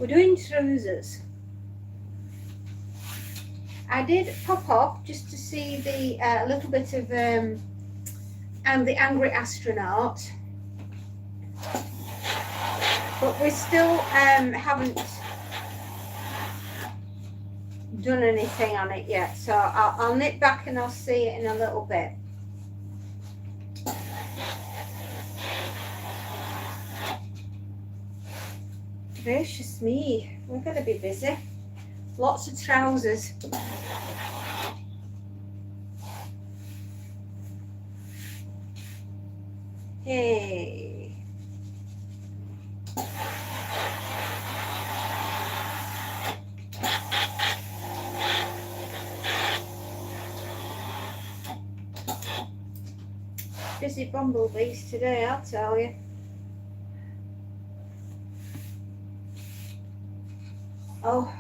We're doing trousers. I did pop up just to see the little bit of and the Angry Astronaut, but we still haven't done anything on it yet, so I'll nip back and I'll see it in a little bit. Gracious me, we're going to be busy. Lots of trousers. Hey. Busy bumblebees today, I'll tell you. Oh.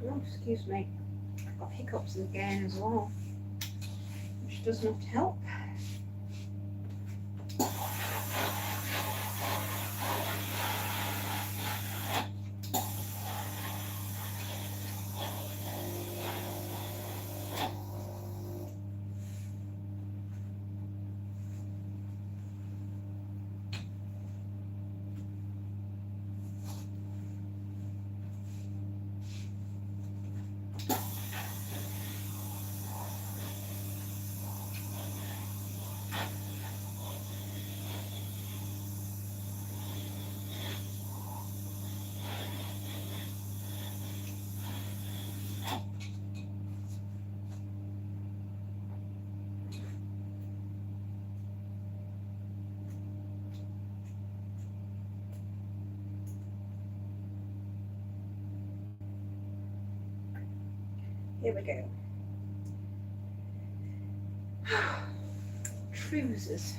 Oh, excuse me. I've got hiccups again as well, which does not help. Here we go. Trousers.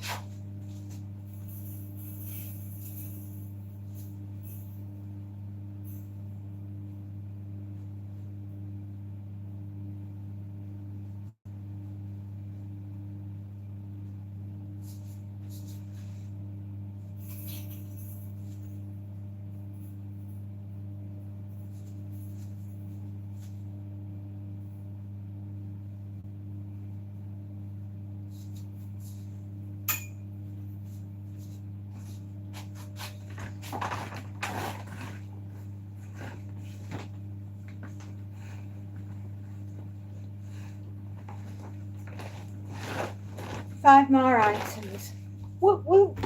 Five more items. Whoop whoop.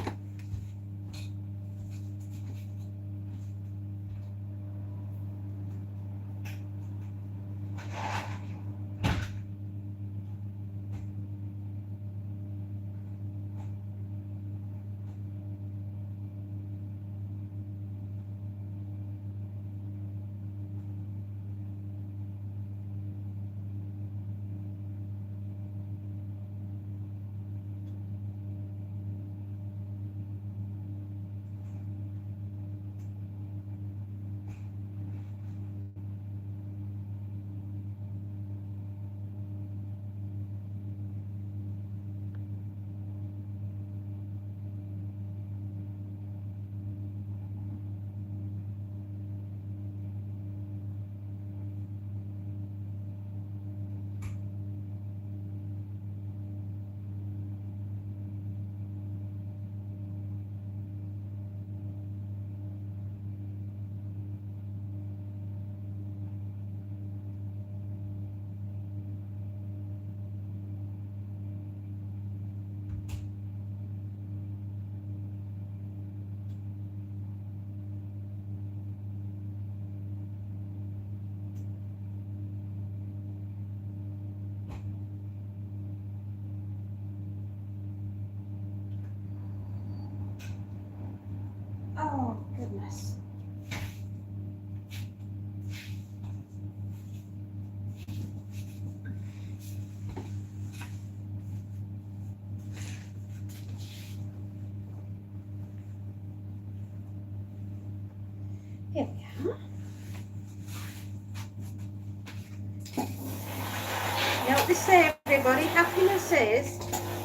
say, everybody, happiness is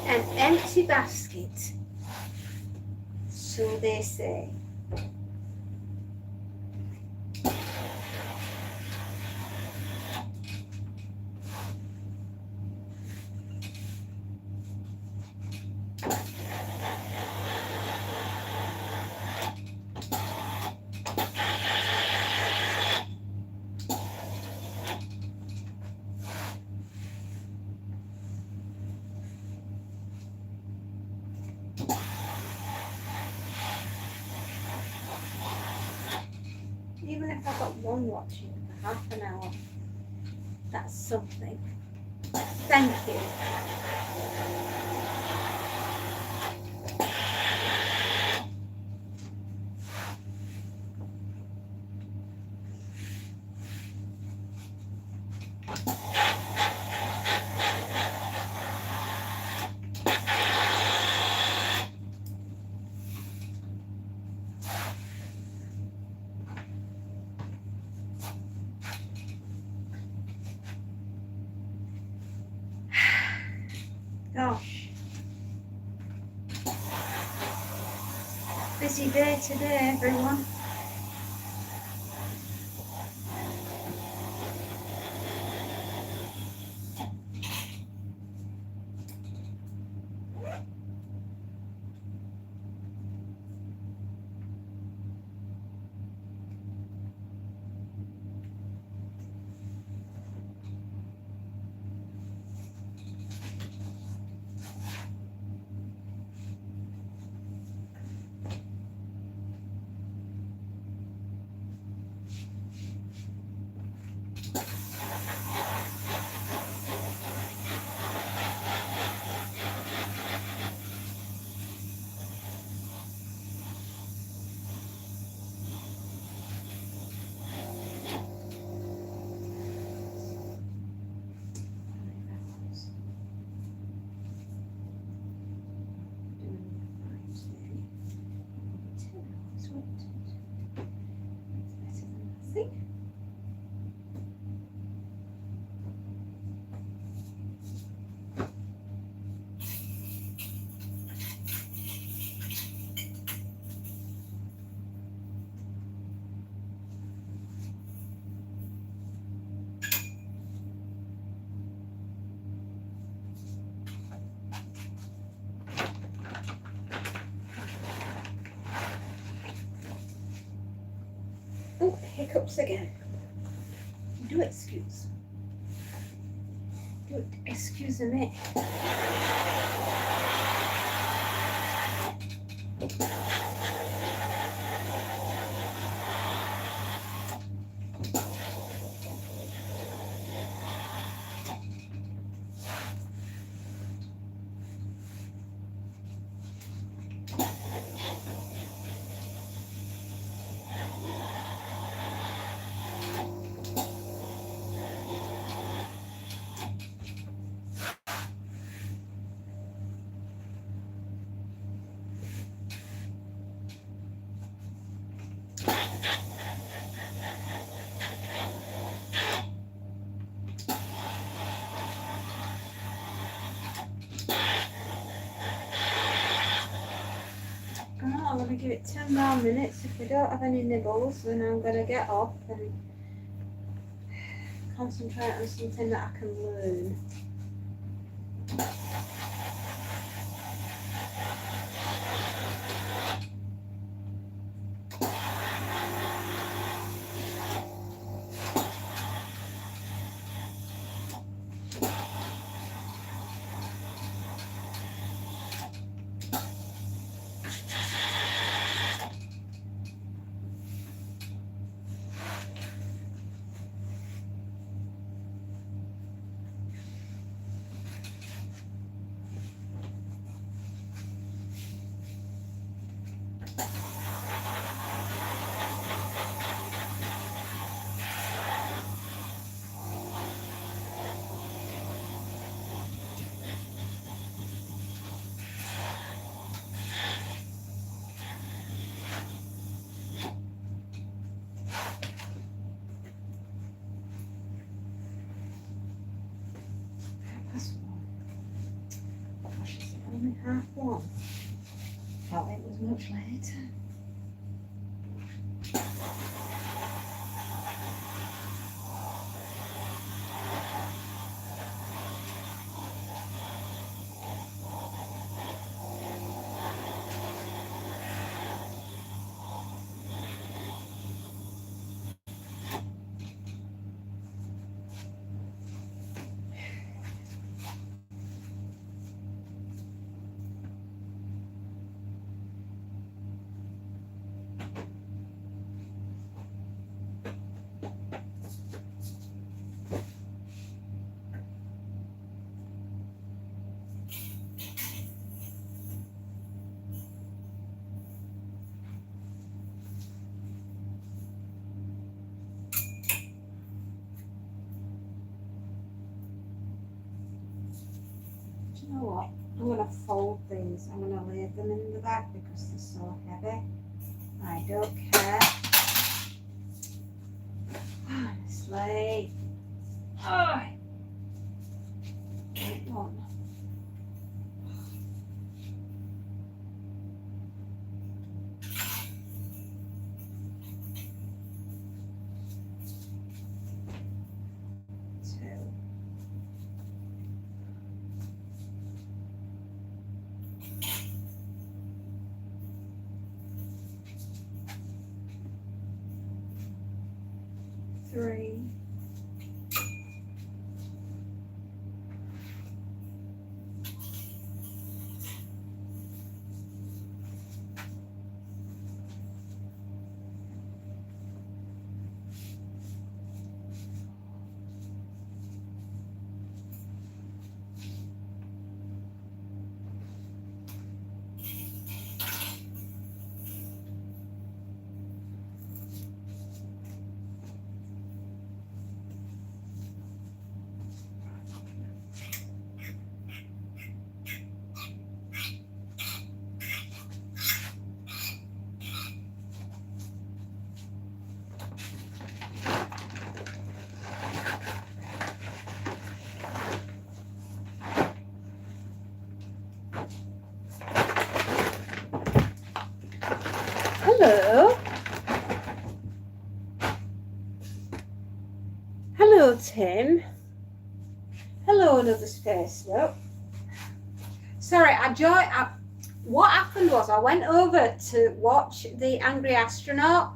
an empty basket. So they say. Even if I've got one watching for half an hour, that's something. Thank you. Gosh. Busy day today, everyone. Oh, hiccups again. Do excuse. Do excuse me. I'm going to give it 10 more minutes. If we don't have any nibbles, then I'm going to get off and concentrate on something that I can learn. 1:30. Thought it was much later. You know what? I'm going to fold these. I'm going to lay them in the bag because they're so heavy. I don't care. Honestly. Oh. Wait, one. Three. Hello. Hello, Tim. Hello, another space note. Sorry, what happened was I went over to watch The Angry Astronaut,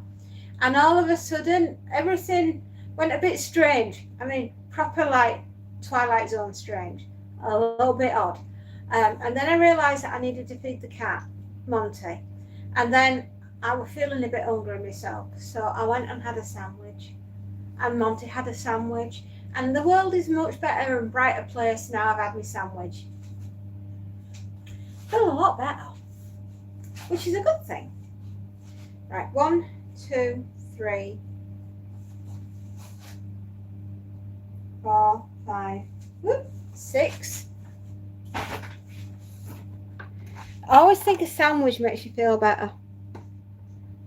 and all of a sudden everything went a bit strange. I mean, proper like Twilight Zone strange, a little bit odd. And then I realised that I needed to feed the cat, Monty, and then I was feeling a bit hungry myself, so I went and had a sandwich, and Monty had a sandwich, and the world is much better and brighter place now I've had my sandwich. Feel a lot better, which is a good thing. Right, 1, 2, 3, 4, 5, 6. I always think a sandwich makes you feel better.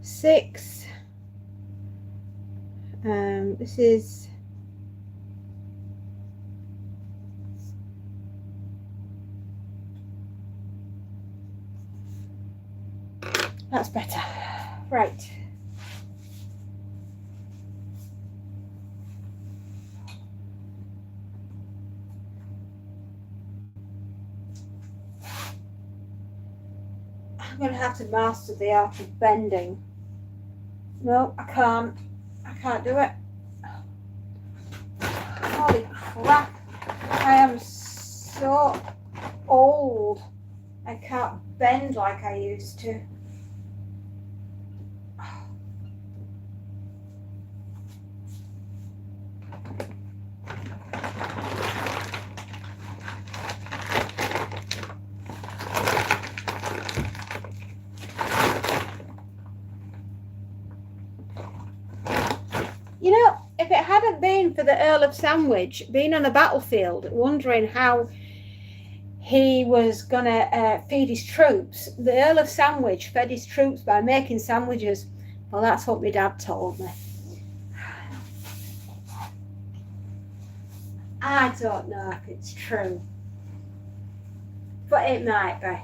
6. This is that's better. Right. I'm going to have to master the art of bending. No, I can't. I can't do it. Holy crap. I am so old. I can't bend like I used to. You know, if it hadn't been for the Earl of Sandwich being on the battlefield, wondering how he was going to feed his troops, the Earl of Sandwich fed his troops by making sandwiches. Well, that's what my dad told me. I don't know if it's true. but it might be.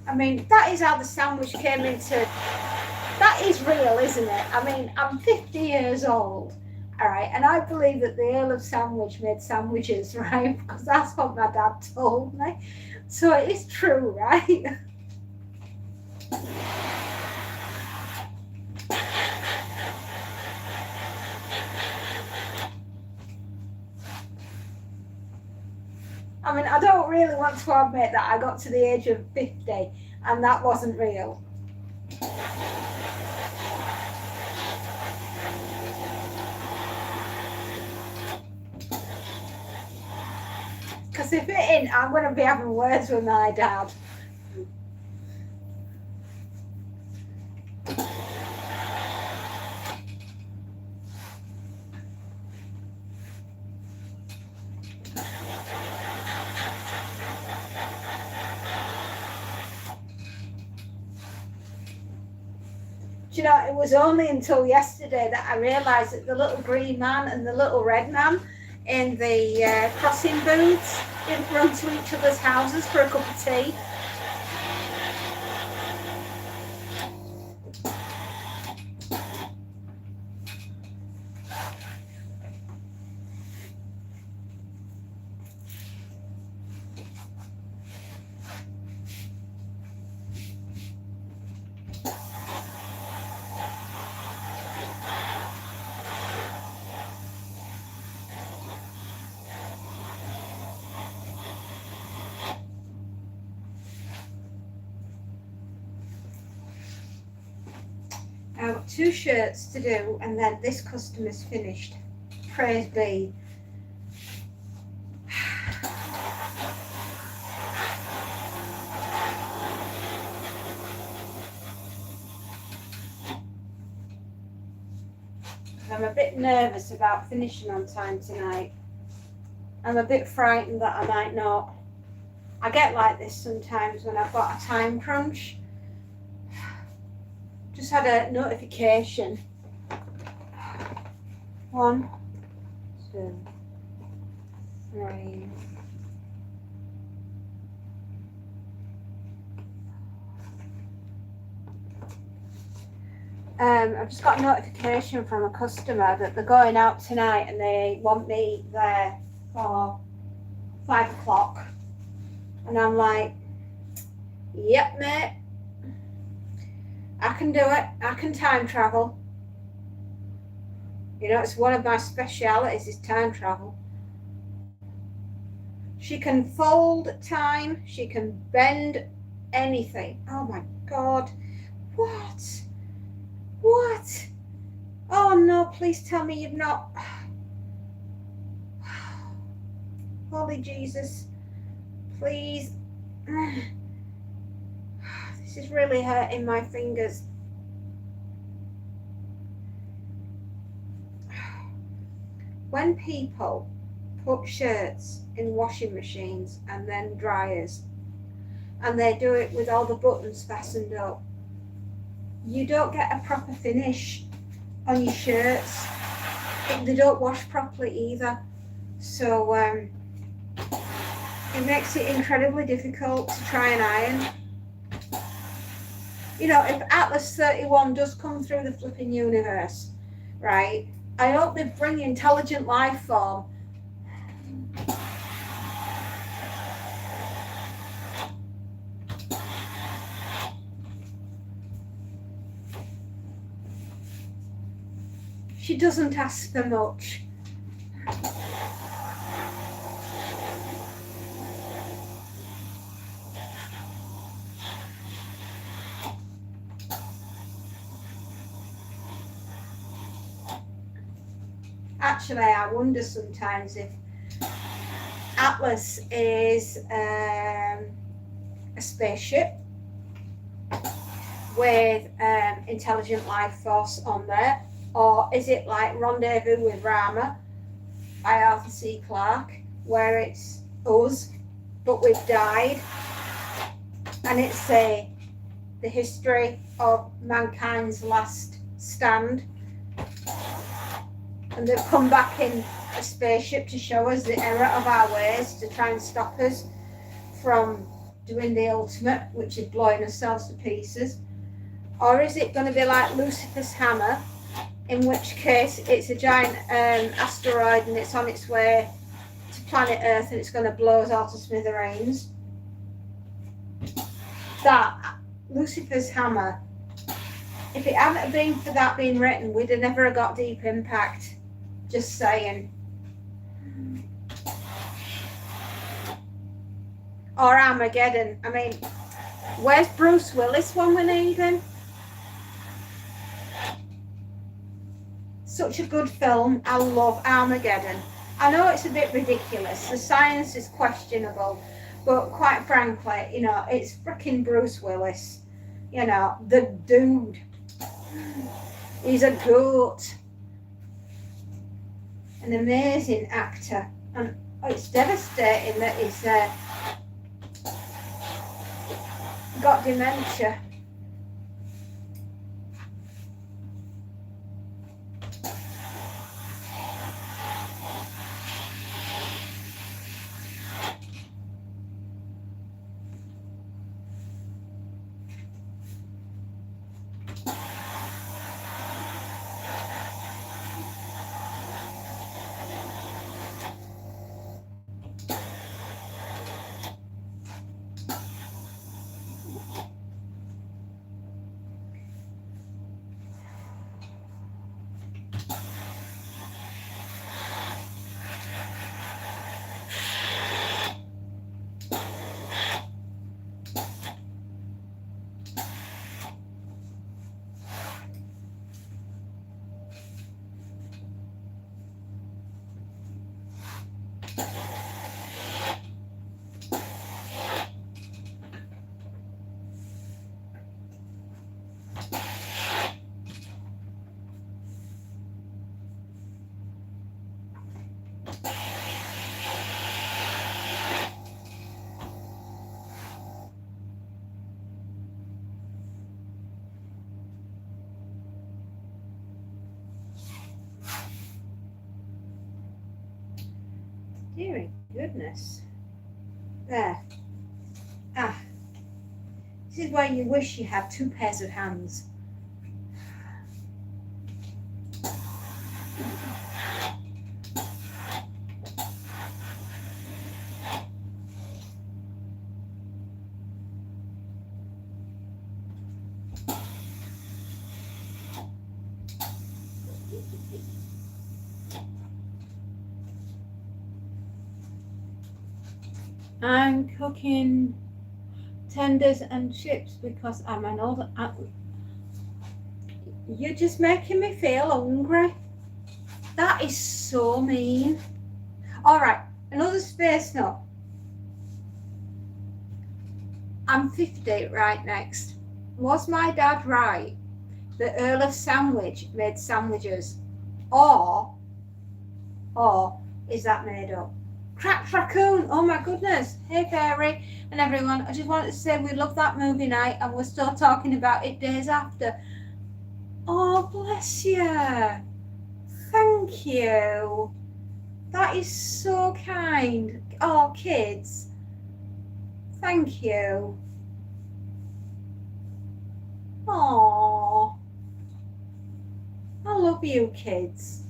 I mean, that is how the sandwich came into. That is real, isn't it? I mean, I'm 50 years old, all right, and I believe that the Earl of Sandwich made sandwiches, right? Because that's what my dad told me. So it is true, right? I mean, I don't really want to admit that I got to the age of 50 and that wasn't real. Because if it ain't, I'm going to be having words with my dad. Do you know, it was only until yesterday that I realised that the little green man and the little red man in the crossing booths didn't run to each other's houses for a cup of tea. I've got 2 shirts to do and then this customer's finished. Praise be. I'm a bit nervous about finishing on time tonight. I'm a bit frightened that I might not. I get like this sometimes when I've got a time crunch. Just had a notification. 1, 2, 3. I've just got a notification from a customer that they're going out tonight and they want me there for 5 o'clock. And I'm like, yep, mate. I can do it. I can time travel. You know, it's one of my specialities is time travel. She can fold time. She can bend anything. Oh my God. What? What? Oh no, please tell me you've not. Holy Jesus. Please. This is really hurting my fingers. When people put shirts in washing machines and then dryers, and they do it with all the buttons fastened up, you don't get a proper finish on your shirts. They don't wash properly either. So it makes it incredibly difficult to try and iron. You know, if Atlas 31 does come through the flipping universe, right, I hope they bring intelligent life form. She doesn't ask for much. Actually, I wonder sometimes if Atlas is a spaceship with intelligent life force on there, or is it like Rendezvous with Rama by Arthur C. Clarke, where it's us, but we've died, and it's the history of mankind's last stand. And they've come back in a spaceship to show us the error of our ways, to try and stop us from doing the ultimate, which is blowing ourselves to pieces? Or is it going to be like Lucifer's hammer, in which case it's a giant asteroid and it's on its way to planet Earth and it's going to blow us all to smithereens? That Lucifer's hammer, if it hadn't been for that being written, we'd have never got Deep Impact. Just saying. Or Armageddon. I mean, where's Bruce Willis when we need him? Such a good film. I love Armageddon. I know it's a bit ridiculous. The science is questionable, but quite frankly, you know, it's freaking Bruce Willis. You know, the dude. He's a goat. An amazing actor. And it's devastating that he's got dementia. Dear goodness. There. Ah. This is why you wish you had 2 pairs of hands. I'm cooking tenders and chips because I'm an old... You're just making me feel hungry. That is so mean. All right, another space note. I'm 50 right next. Was my dad right that Earl of Sandwich made sandwiches? Or is that made up? Cracked Raccoon, oh my goodness. Hey Fairy and everyone, I just wanted to say we love that movie night and we're still talking about it days after. Oh, bless you. Thank you. That is so kind. Oh, kids. Thank you. Oh, I love you, kids.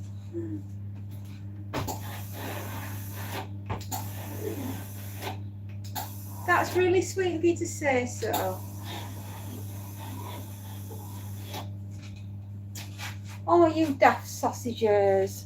That's really sweet of you to say so. Oh, you daft sausages.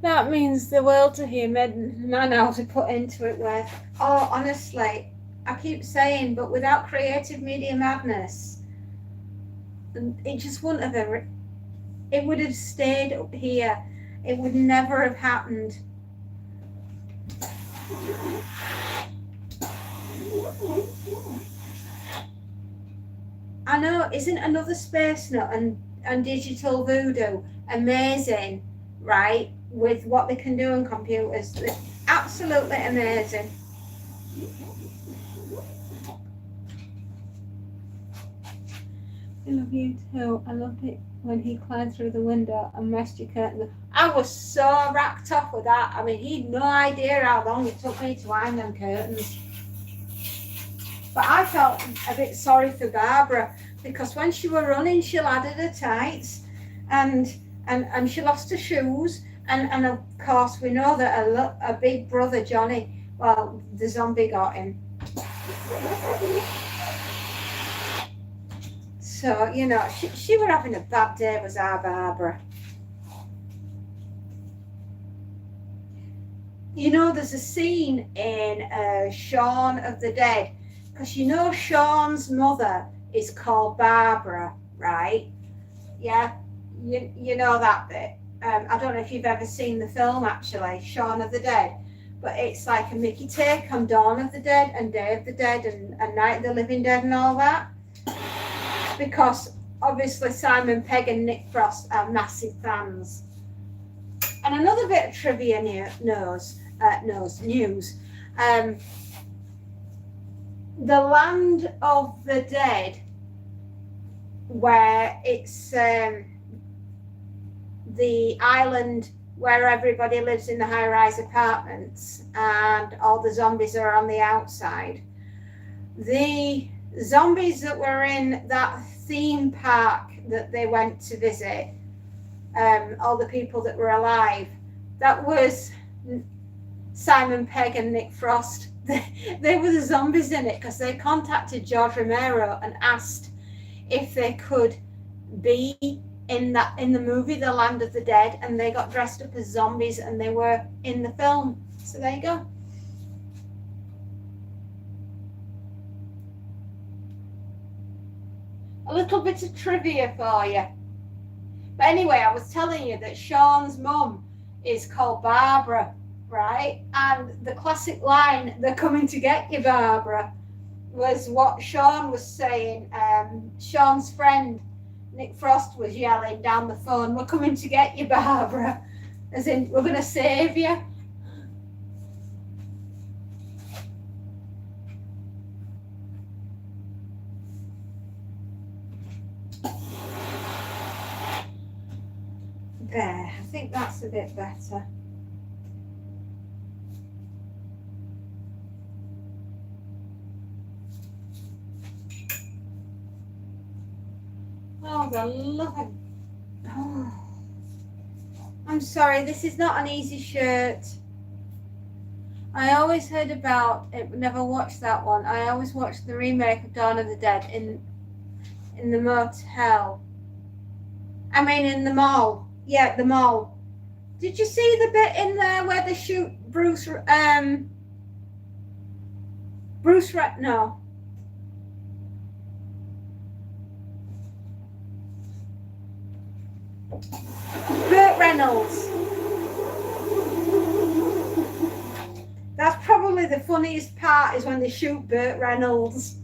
That means the world to him, and man how to put into it with. Oh, honestly, I keep saying, but without creative media madness, it just wouldn't have ever, it would have stayed up here. It would never have happened. I know, isn't Another Space Nut and Digital Voodoo amazing, right? With what they can do on computers. They're absolutely amazing. I love you too. I loved it when he climbed through the window and messed your curtain. I was so racked up with that. I mean, he'd no idea how long it took me to iron them curtains. But I felt a bit sorry for Barbara because when she were running, she added her tights and she lost her shoes. And of course, we know that a big brother, Johnny, well, the zombie got him. So, you know, she were having a bad day, was our Barbara. You know, there's a scene in Shaun of the Dead, because you know Shaun's mother is called Barbara, right? Yeah, you know that bit. I don't know if you've ever seen the film, actually, Shaun of the Dead, but it's like a Mickey take on Dawn of the Dead and Day of the Dead and Night of the Living Dead and all that. Because obviously Simon Pegg and Nick Frost are massive fans. And another bit of trivia news. The Land of the Dead, where it's the island where everybody lives in the high-rise apartments and all the zombies are on the outside. The zombies that were in that theme park that they went to visit, all the people that were alive, that was Simon Pegg and Nick Frost. They were the zombies in it because they contacted George Romero and asked if they could be in the movie The Land of the Dead, and they got dressed up as zombies and they were in the film. So there you go. A little bit of trivia for you. But anyway, I was telling you that Shaun's mum is called Barbara, right? And the classic line, "They're coming to get you, Barbara," was what Shaun was saying. Shaun's friend, Nick Frost, was yelling down the phone, "We're coming to get you, Barbara," as in, we're going to save you. There, I think that's a bit better. Oh, the loving. Oh. I'm sorry, this is not an easy shirt. I always heard about it, never watched that one. I always watched the remake of Dawn of the Dead in the motel. I mean, in the mall. Yeah, the mall. Did you see the bit in there where they shoot Bruce? No. Burt Reynolds. That's probably the funniest part, is when they shoot Burt Reynolds.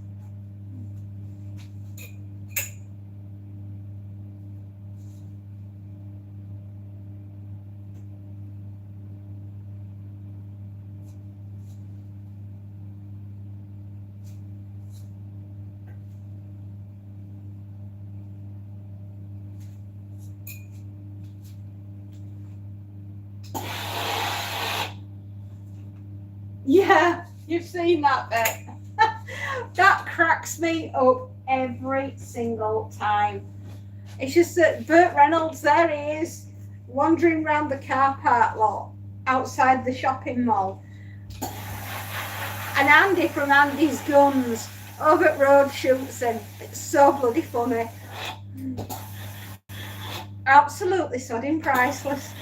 Yeah, you've seen that bit. That cracks me up every single time. It's just that Burt Reynolds, there he is, wandering around the car park lot outside the shopping mall. And Andy from Andy's Guns over at Road shoots him. It's so bloody funny. Absolutely sodding priceless.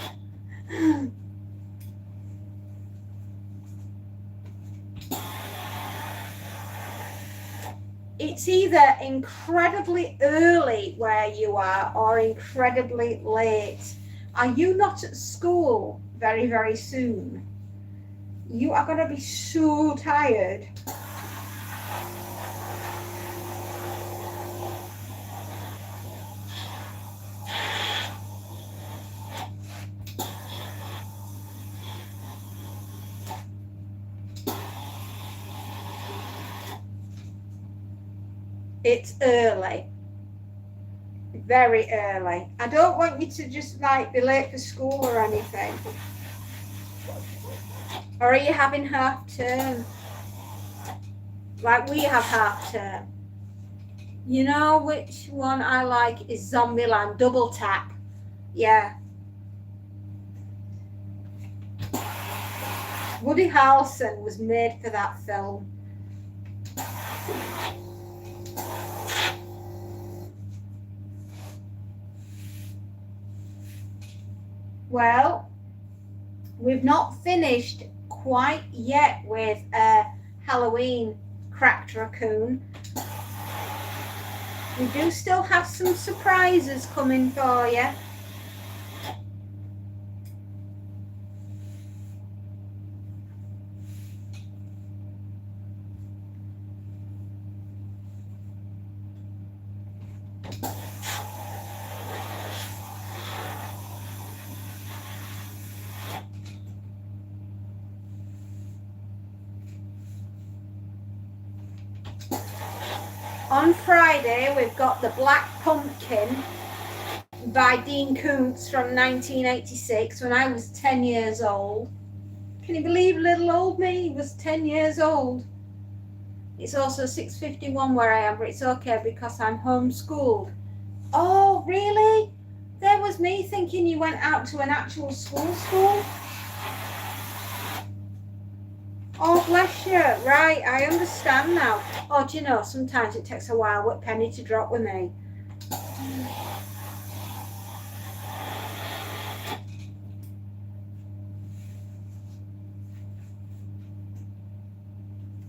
It's either incredibly early where you are or incredibly late. Are you not at school very, very soon? You are going to be so tired. It's early. Very early. I don't want you to just like be late for school or anything. Or are you having half term? Like we have half term. You know which one I like is Zombieland, Double Tap. Yeah. Woody Harrelson was made for that film. Well, we've not finished quite yet with Halloween Cracked Raccoon. We do still have some surprises coming for you. On Friday, we've got The Black Pumpkin by Dean Koontz from 1986 when I was 10 years old. Can you believe little old me was 10 years old? It's also 6:51 where I am, but it's okay because I'm homeschooled. Oh, really? There was me thinking you went out to an actual school. Oh, bless you. Right, I understand now. Oh, do you know, sometimes it takes a while with Penny to drop with me.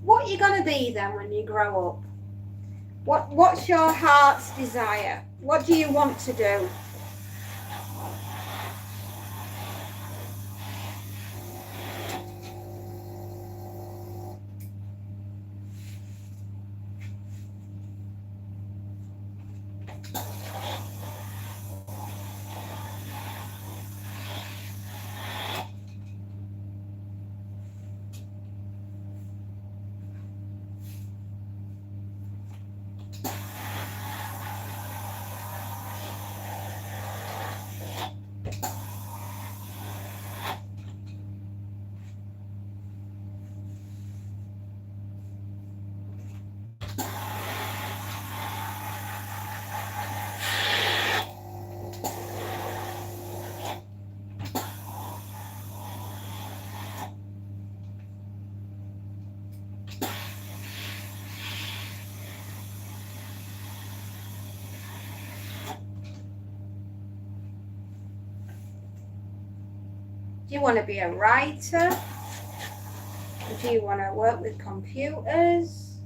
What are you going to be then when you grow up? What's your heart's desire? What do you want to do? Do you want to be a writer? Or do you want to work with computers?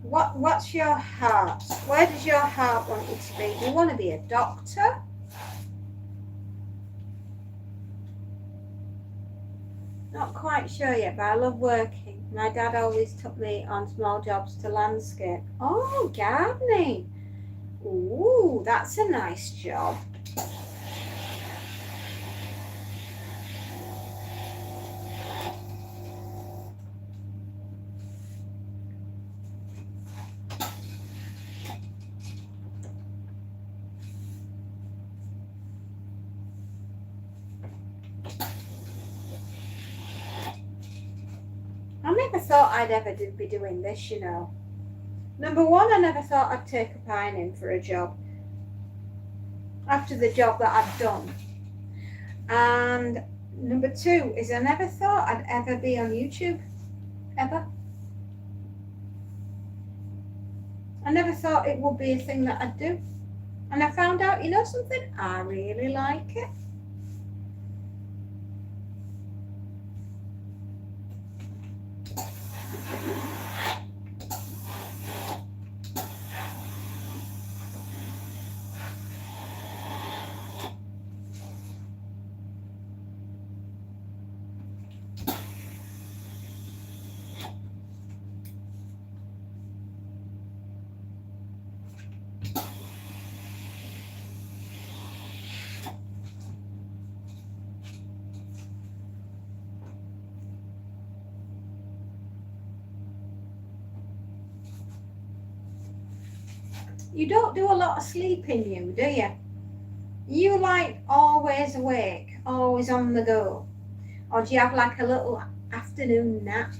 What's your heart? Where does your heart want you to be? Do you want to be a doctor? Not quite sure yet, but I love working. My dad always took me on small jobs to landscape. Oh, gardening. Ooh, that's a nice job. I never thought I'd ever be doing this, you know. Number one, I never thought I'd take a pining for a job after the job that I've done. And number two is I never thought I'd ever be on YouTube, ever. I never thought it would be a thing that I'd do. And I found out, you know something? I really like it. You don't do a lot of sleeping, you, do you? You like always awake, always on the go? Or do you have like a little afternoon nap?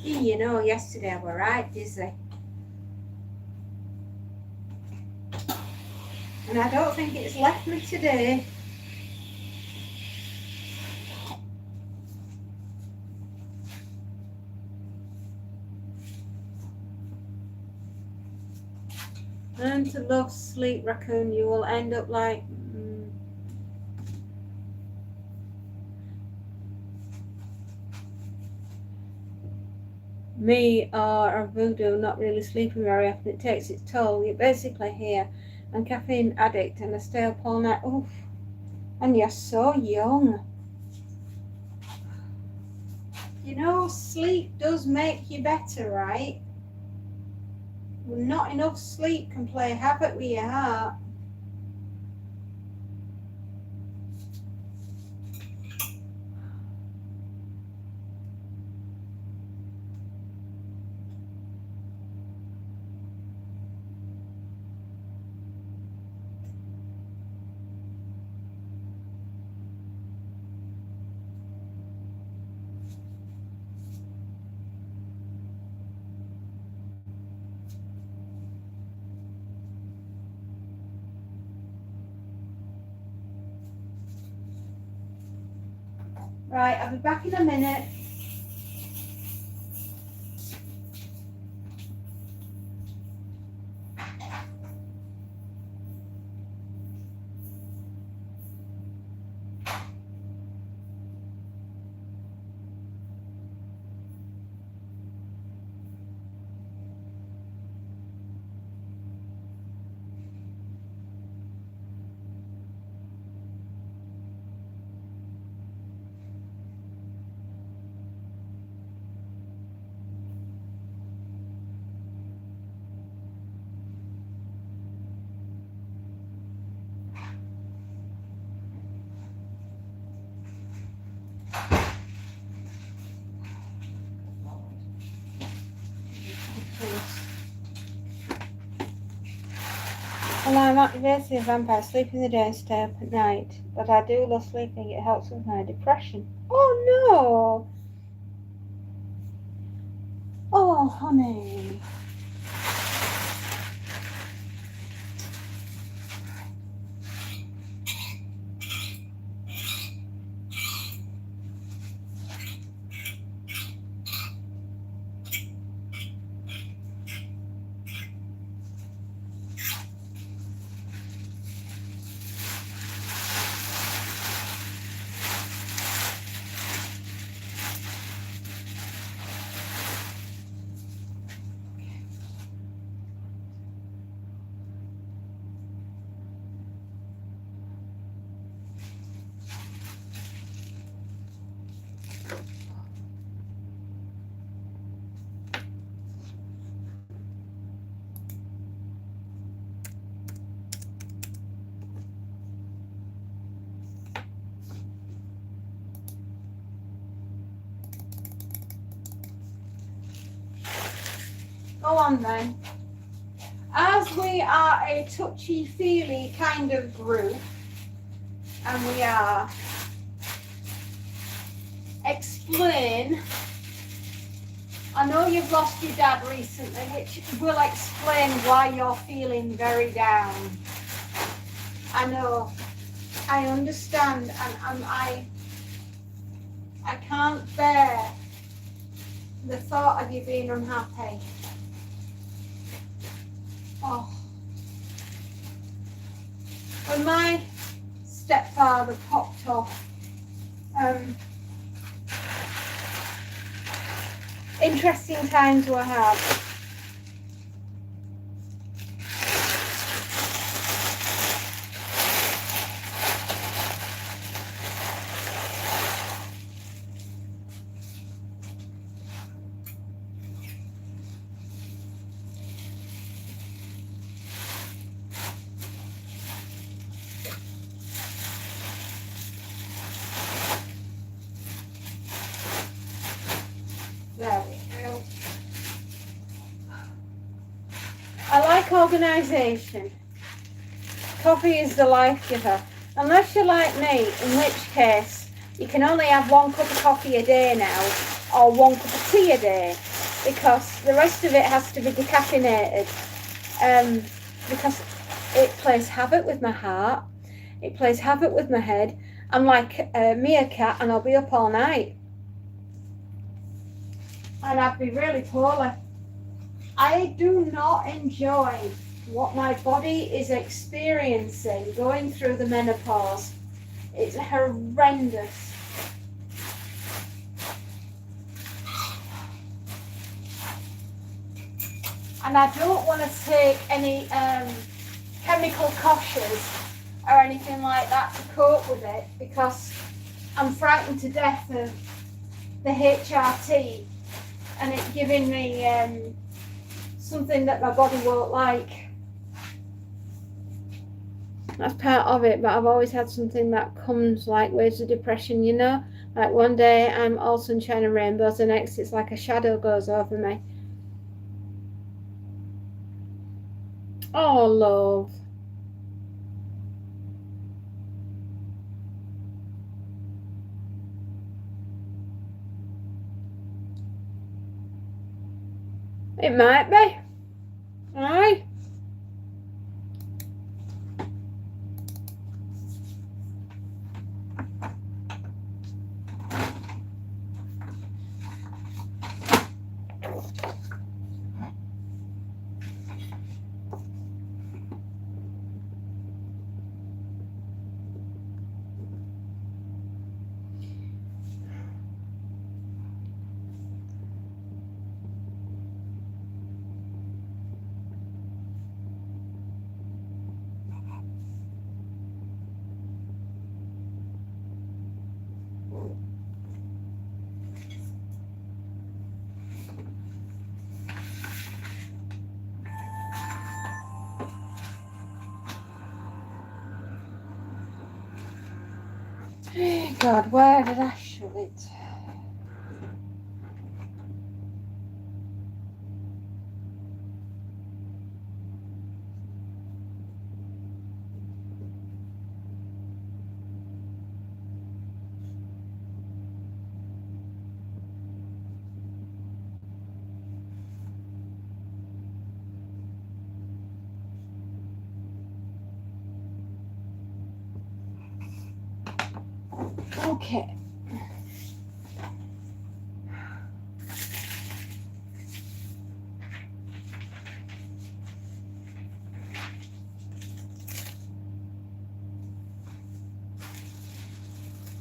You know, yesterday I were right dizzy. And I don't think it's left me today. Learn to love sleep, raccoon. You will end up like... me or a voodoo, not really sleeping very often. It takes its toll. You're basically here. I'm caffeine addict and I stay up all night. Oof. And you're so young. You know, sleep does make you better, right? Not enough sleep can play havoc with your heart. Right, I'll be back in a minute. Well, I'm activated a vampire, sleep in the day and stay up at night. But I do love sleeping, it helps with my depression. Oh no! Oh, honey. Go on then. As we are a touchy-feely kind of group, and we are, explain. I know you've lost your dad recently, which will explain why you're feeling very down. I know. I understand, and I can't bear the thought of you being unhappy. Oh. When my stepfather popped off, interesting times were had. organisation. Coffee is the life giver. Unless you're like me, in which case you can only have 1 cup of coffee a day now, or 1 cup of tea a day, because the rest of it has to be decaffeinated. Because it plays havoc with my heart, it plays havoc with my head. I'm like a meerkat and I'll be up all night. And I'd be really poorly. I do not enjoy what my body is experiencing going through the menopause. It's horrendous. And I don't want to take any chemical koshes or anything like that to cope with it, because I'm frightened to death of the HRT and it giving me something that my body won't like. That's part of it, but I've always had something that comes like waves of depression, you know? Like one day I'm all sunshine and rainbows, the next it's like a shadow goes over me. Oh, love. It might be. Aye. God, where did I shove it? Okay.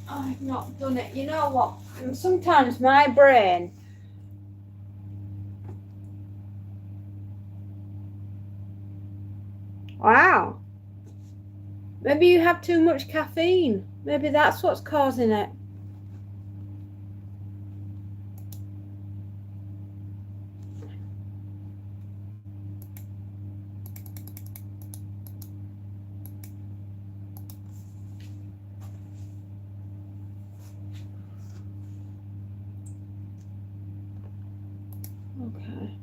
I've not done it. You know what? Sometimes my brain. Wow. Maybe you have too much caffeine. Maybe that's what's causing it. Okay.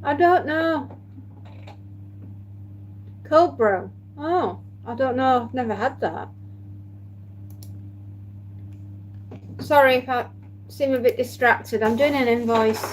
I don't know. Cold brew. Oh, I don't know. I've never had that. Sorry if I seem a bit distracted. I'm doing an invoice.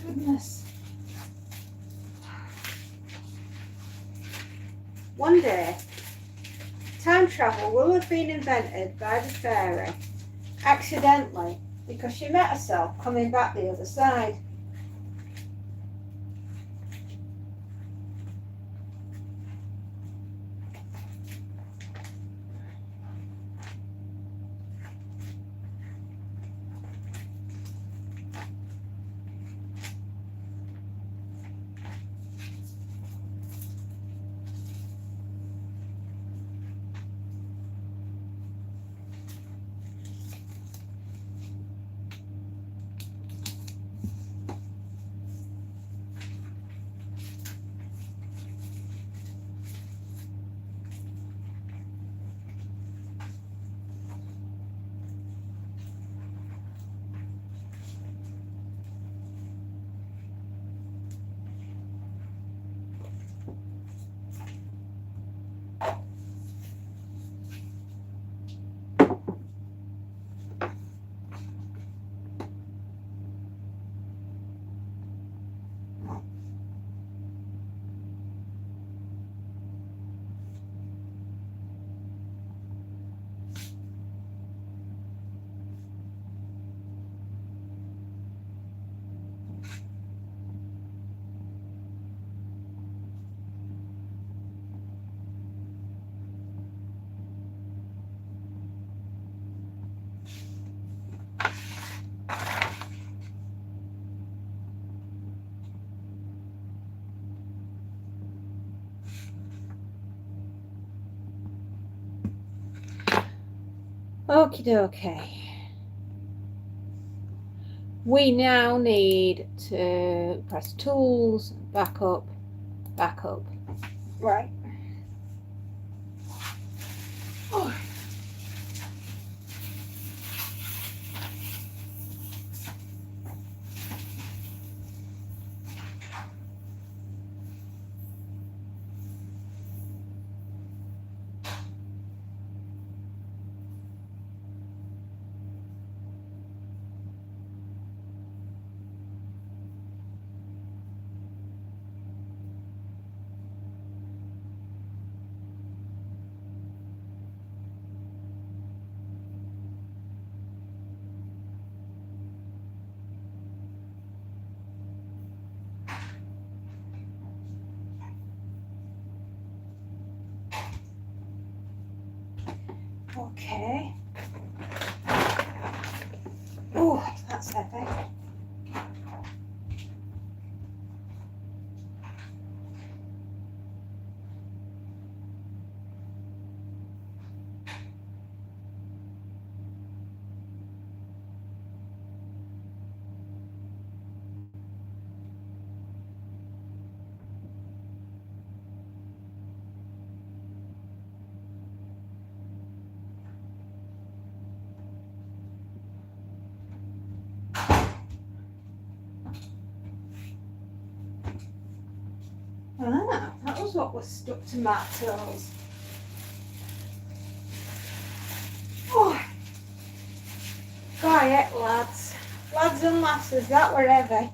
Goodness. One day, time travel will have been invented by the fairy accidentally because she met herself coming back the other side. Okie dokie. We now need to press tools, back up, back up. Right. Oh. Okay. Oh, that's heavy. Ah, that was what was stuck to my toes. Oh, quiet, lads. Lads and lasses, that were heavy.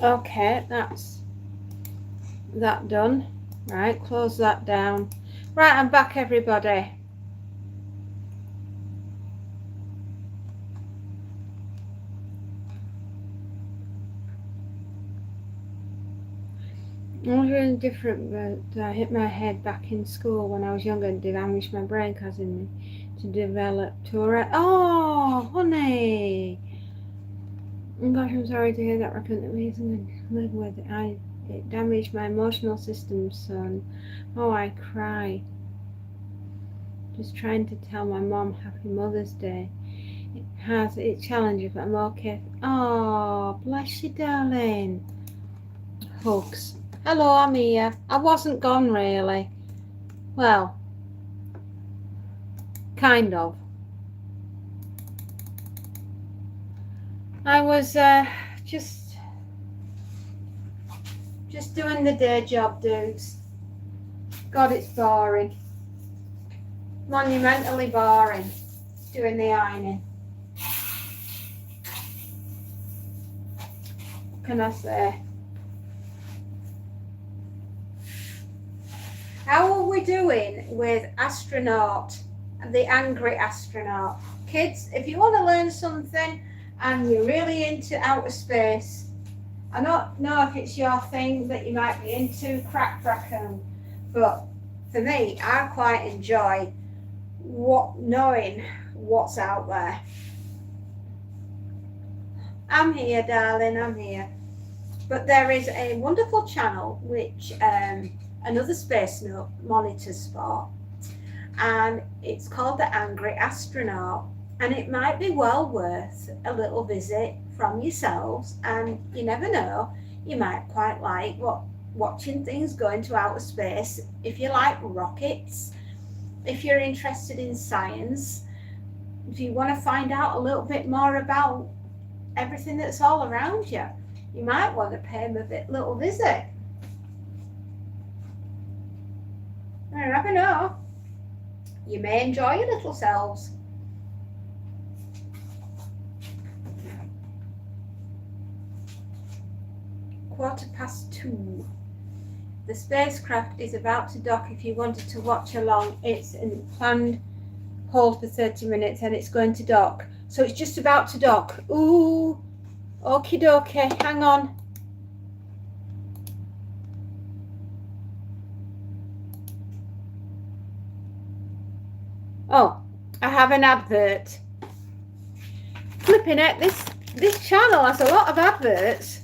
Okay, that's that done. Right, close that down. Right, I'm back, everybody. I was really different, but I hit my head back in school when I was younger and damaged my brain, causing me to develop Tourette. Oh, honey! Oh gosh, I'm sorry to hear that. I couldn't live with it. It damaged my emotional system, son. Oh, I cry. Just trying to tell my mom Happy Mother's Day. It has its challenges, but I'm okay. Oh, bless you, darling. Hugs. Hello, I'm here. I wasn't gone, really. Well, kind of. I was just doing the day job, dudes. God, it's boring. Monumentally boring. Doing the ironing. What can I say? How are we doing with Astronaut, the Angry Astronaut? Kids, if you want to learn something and you're really into outer space, I don't know if it's your thing that you might be into, Crack Raccoon, but for me, I quite enjoy knowing what's out there. I'm here, darling, I'm here. But there is a wonderful channel which another space monitors for, and it's called the Angry Astronaut, and it might be well worth a little visit from yourselves, and you never know, you might quite like watching things go into outer space. If you like rockets, if you're interested in science, if you want to find out a little bit more about everything that's all around you, you might want to pay them a little visit. I never know. You may enjoy your little selves. Quarter past 2. The spacecraft is about to dock. If you wanted to watch along, it's in planned hold for 30 minutes and it's going to dock. So it's just about to dock. Ooh, okie dokie, hang on. Oh, I have an advert. Flipping heck, this channel has a lot of adverts.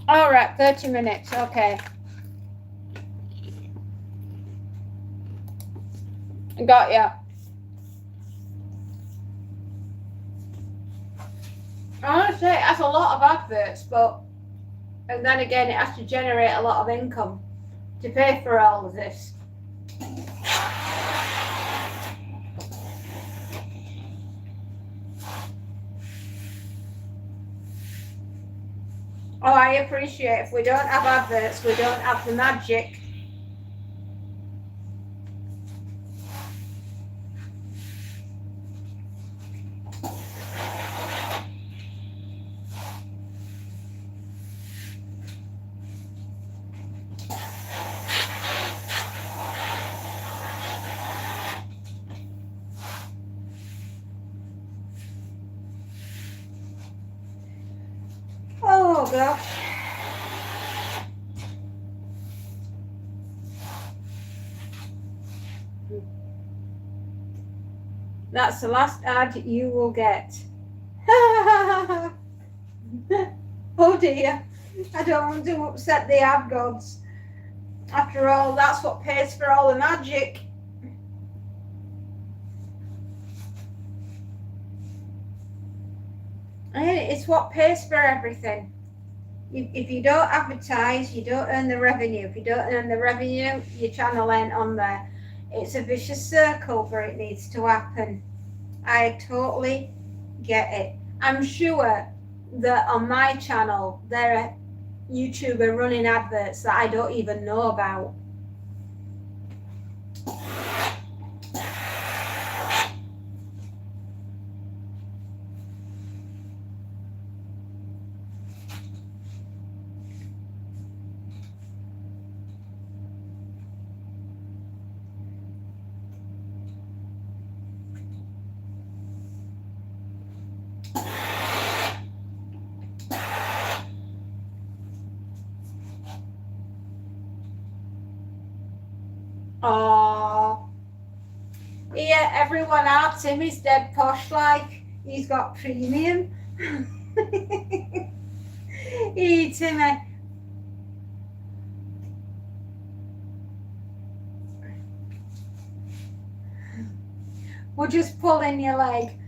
All right, 30 minutes, okay. Got ya. Honestly, it has a lot of adverts, and then again, it has to generate a lot of income to pay for all of this. Oh, I appreciate if we don't have adverts, we don't have the magic. Oh gosh. That's the last ad you will get. Oh dear. I don't want to upset the ad gods. After all, that's what pays for all the magic. It's what pays for everything. If you don't advertise, you don't earn the revenue. If you don't earn the revenue, your channel ain't on there. It's a vicious circle where it needs to happen. I totally get it. I'm sure that on my channel, there are YouTubers running adverts that I don't even know about. everyone out. Timmy's dead posh, like he's got premium. Hey, Timmy. We're just pulling your leg.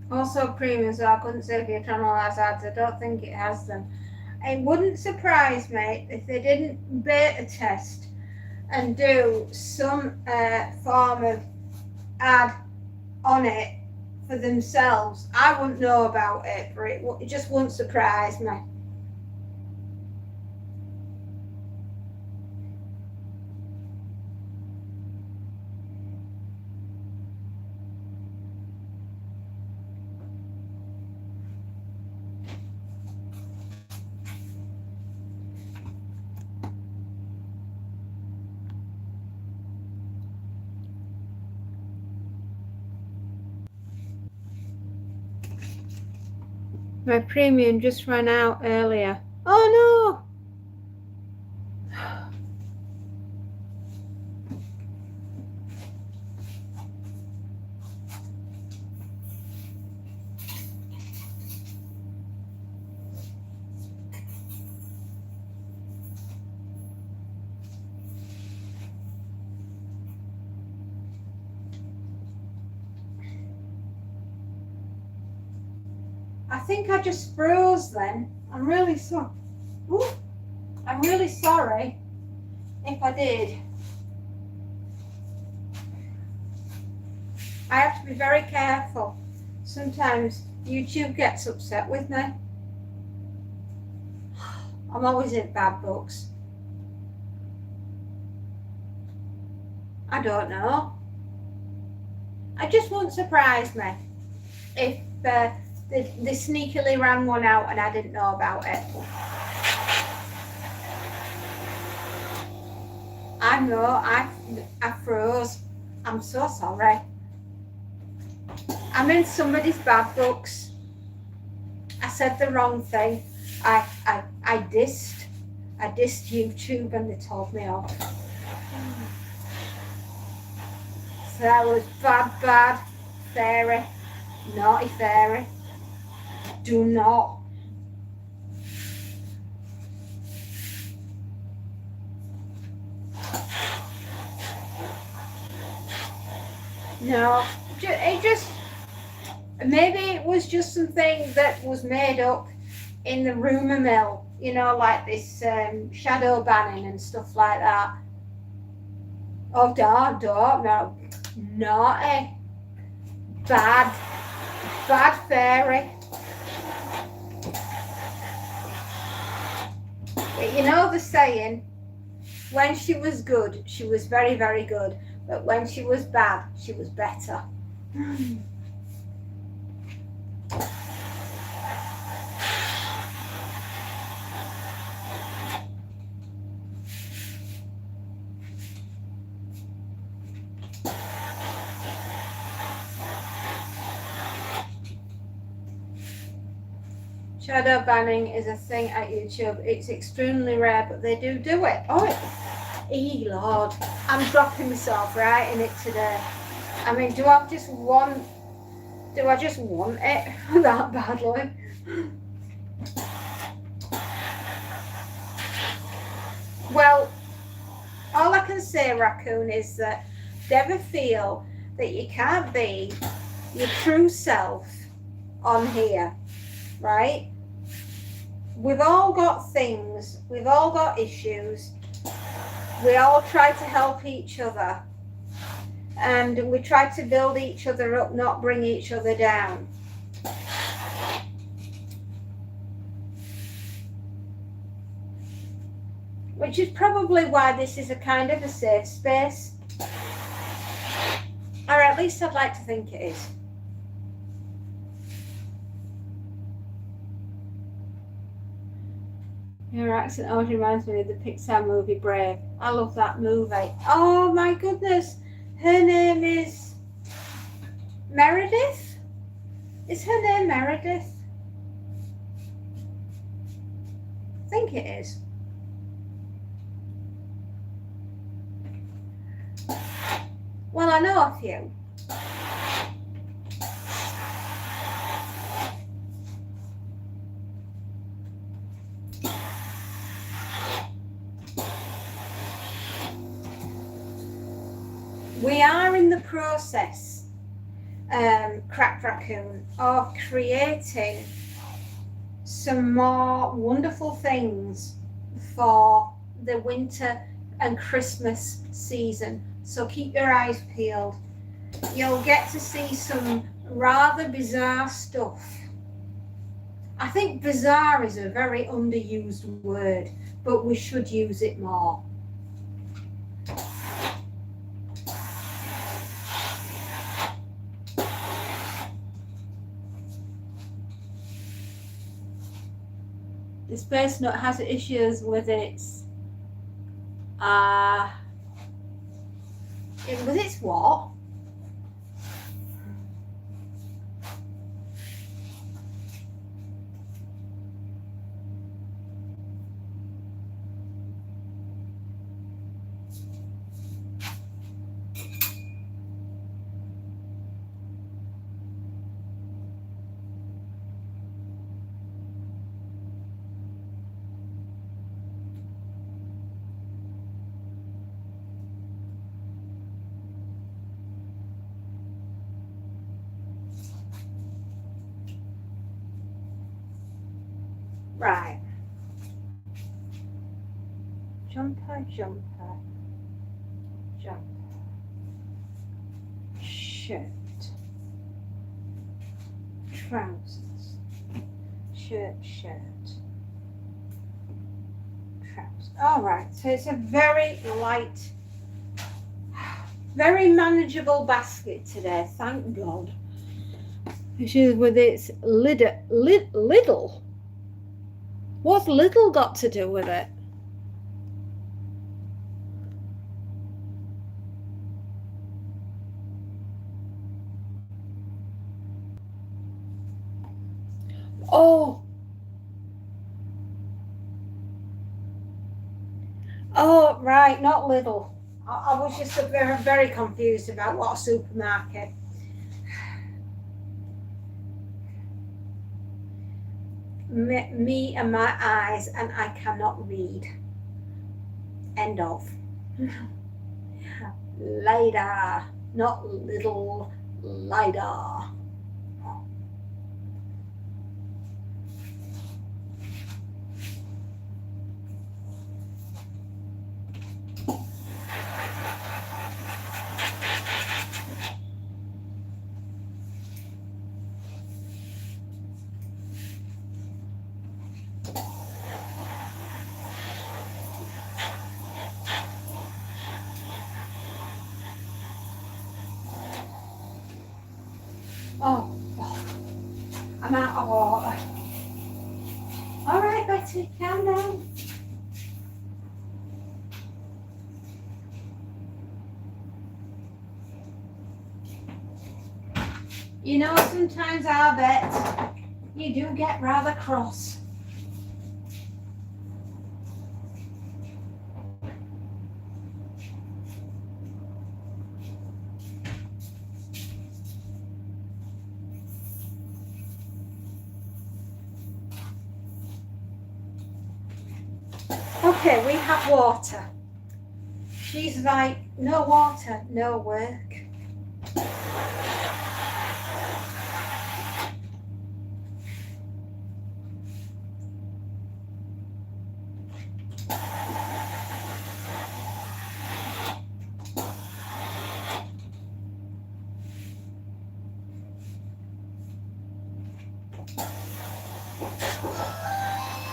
Also premium, so I couldn't say if your channel has ads. I don't think it has them. It wouldn't surprise me if they didn't beta test and do some form of ad on it for themselves. I wouldn't know about it, but it just wouldn't surprise me. My premium just ran out earlier. Oh no! I think I just froze then. I'm really sorry. I'm really sorry if I did. I have to be very careful. Sometimes YouTube gets upset with me. I'm always in bad books. I don't know. It just won't surprise me if they sneakily ran one out and I didn't know about it. I know, I froze. I'm so sorry. I'm in somebody's bad books. I said the wrong thing. I dissed YouTube and they told me off. So that was bad fairy, naughty fairy. Do not. No, it just, maybe it was just something that was made up in the rumour mill, you know, like this shadow banning and stuff like that. Oh, don't, no, naughty, bad fairy. But you know the saying, when she was good, she was very, very good. But when she was bad, she was better. Shadow banning is a thing at YouTube. It's extremely rare, but they do it. Lord, I'm dropping myself right in it today. I mean, do I just want it that badly? Well, all I can say, Raccoon, is that never feel that you can't be your true self on here, right? We've all got things, we've all got issues. We all try to help each other. And we try to build each other up, not bring each other down. which is probably why this is a kind of a safe space. Or at least I'd like to think it is. Your accent always reminds me of the Pixar movie Brave. I love that movie. Oh my goodness. Her name is Meredith? Is her name Meredith? I think it is. Well, I know a few. We are in the process, Cracked Raccoon, of creating some more wonderful things for the winter and Christmas season. So keep your eyes peeled. You'll get to see some rather bizarre stuff. I think bizarre is a very underused word, but we should use it more. This space note has issues with its with its what? Right. Jumper, jumper, jumper, shirt, trousers, shirt, trousers. All right, so it's a very light, very manageable basket today, thank God. Issues with its little. What's little got to do with it? Oh, right, not little. I was just very, very confused about what supermarket. Me and my eyes, and I cannot read. End of. Later, not little, later. Oh, I'm out of water. All right, Betty, calm down. You know, sometimes I bet you do get rather cross. Okay, we have water. She's like, no water, no work.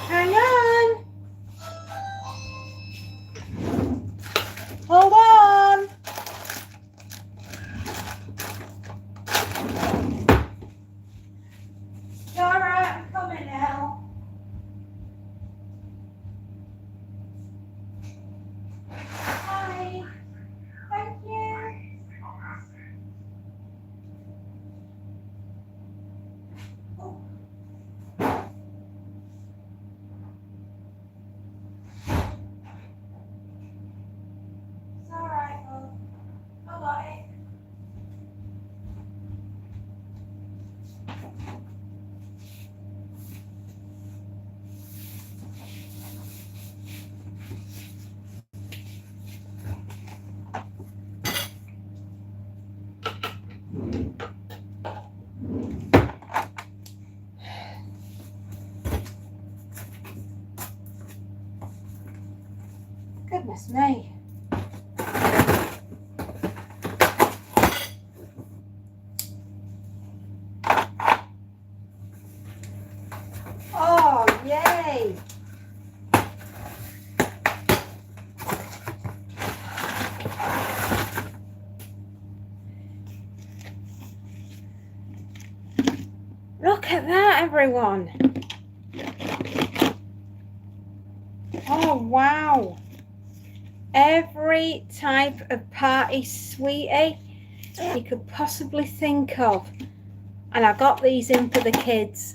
Hang on. Goodness me. Oh, yay. Look at that, everyone. Oh, wow. Every type of party sweetie you could possibly think of. And I got these in for the kids.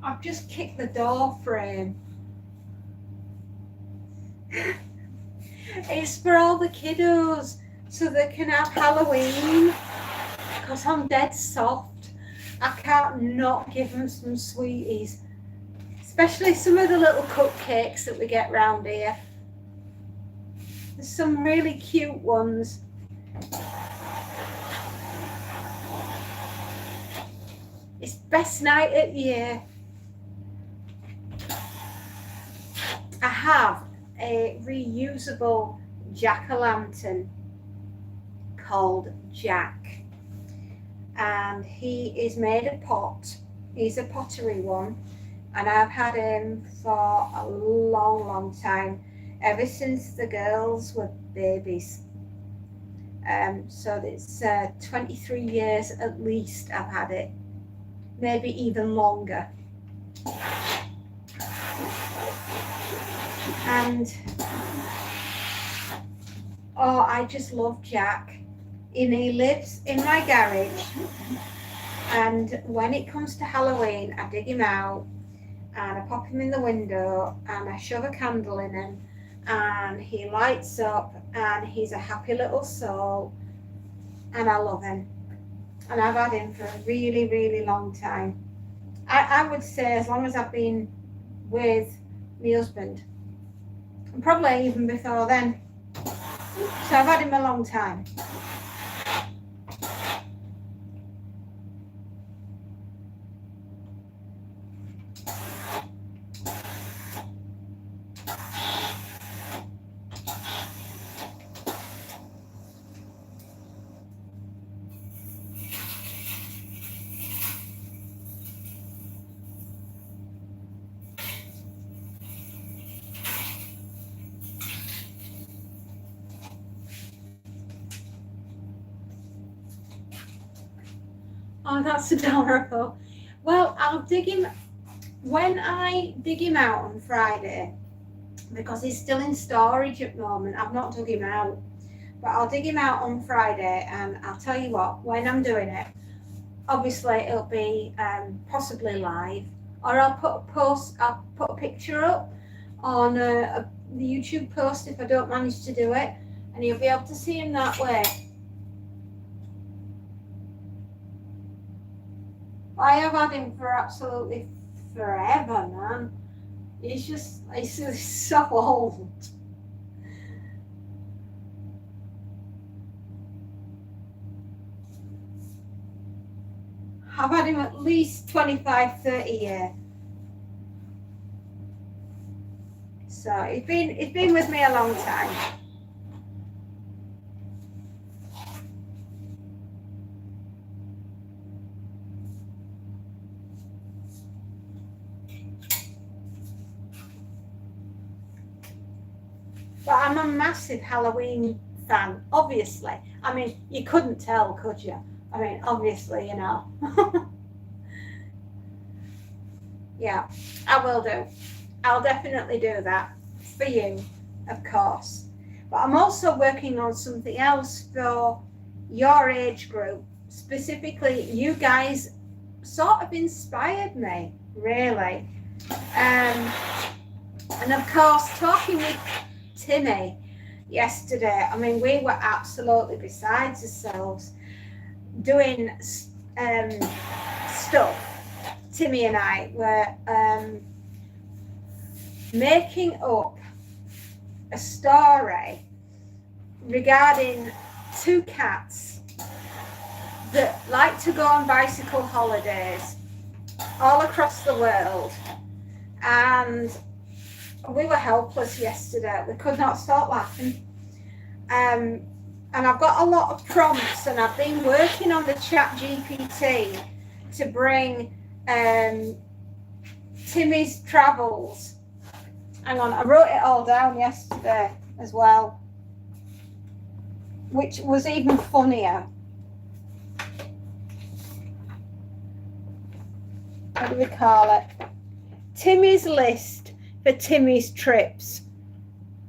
I've just kicked the door frame. It's for all the kiddos so they can have Halloween, because I'm dead soft. I can't not give them some sweeties, especially some of the little cupcakes that we get round here. There's some really cute ones. It's best night of the year. I have a reusable jack-o'-lantern called Jack, and he is made of pot. He's a pottery one, and I've had him for a long time, ever since the girls were babies. So it's 23 years at least I've had it, maybe even longer. And oh, I just love Jack. And he lives in my garage, and when it comes to Halloween, I dig him out and I pop him in the window and I shove a candle in him, and he lights up and he's a happy little soul, and I love him. And I've had him for a really long time. I would say as long as I've been with my husband, and probably even before then. So I've had him a long time. Oh, that's adorable. Well, I'll dig him when I dig him out on Friday, because he's still in storage at the moment. I've not dug him out, but I'll dig him out on Friday, and I'll tell you what, when I'm doing it, obviously it'll be possibly live, or I'll put a picture up on the YouTube post if I don't manage to do it, and you'll be able to see him that way. I have had him for absolutely forever, man. He's so old. I've had him at least 25, 30 years. So he's been with me a long time. But I'm a massive Halloween fan, obviously. I mean, you couldn't tell, could you? I mean, obviously, you know. Yeah, I will do. I'll definitely do that for you, of course. But I'm also working on something else for your age group. Specifically, you guys sort of inspired me, really. And of course, talking with Timmy. yesterday. I mean, we were absolutely besides ourselves doing stuff. Timmy and I were making up a story regarding two cats that like to go on bicycle holidays all across the world, and we were helpless yesterday. We could not stop laughing. And I've got a lot of prompts, and I've been working on the ChatGPT to bring Timmy's travels. Hang on, I wrote it all down yesterday as well, which was even funnier. What do we call it? Timmy's list for Timmy's trips.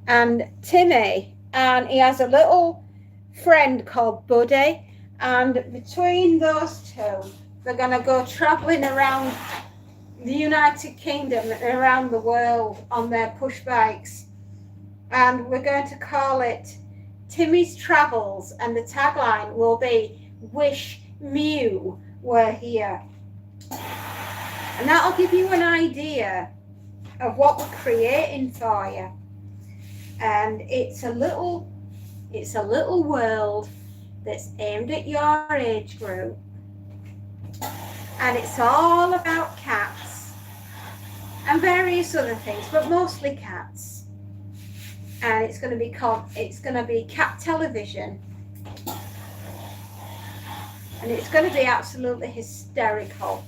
And Timmy, and he has a little friend called Buddy, and between those two, they're going to go traveling around the United Kingdom and around the world on their push bikes. And we're going to call it Timmy's Travels, and the tagline will be "Wish Mew were here." And that'll give you an idea of what we're creating for you. And it's a little world that's aimed at your age group, and it's all about cats and various other things, but mostly cats. And it's going to be cat television, and it's going to be absolutely hysterical.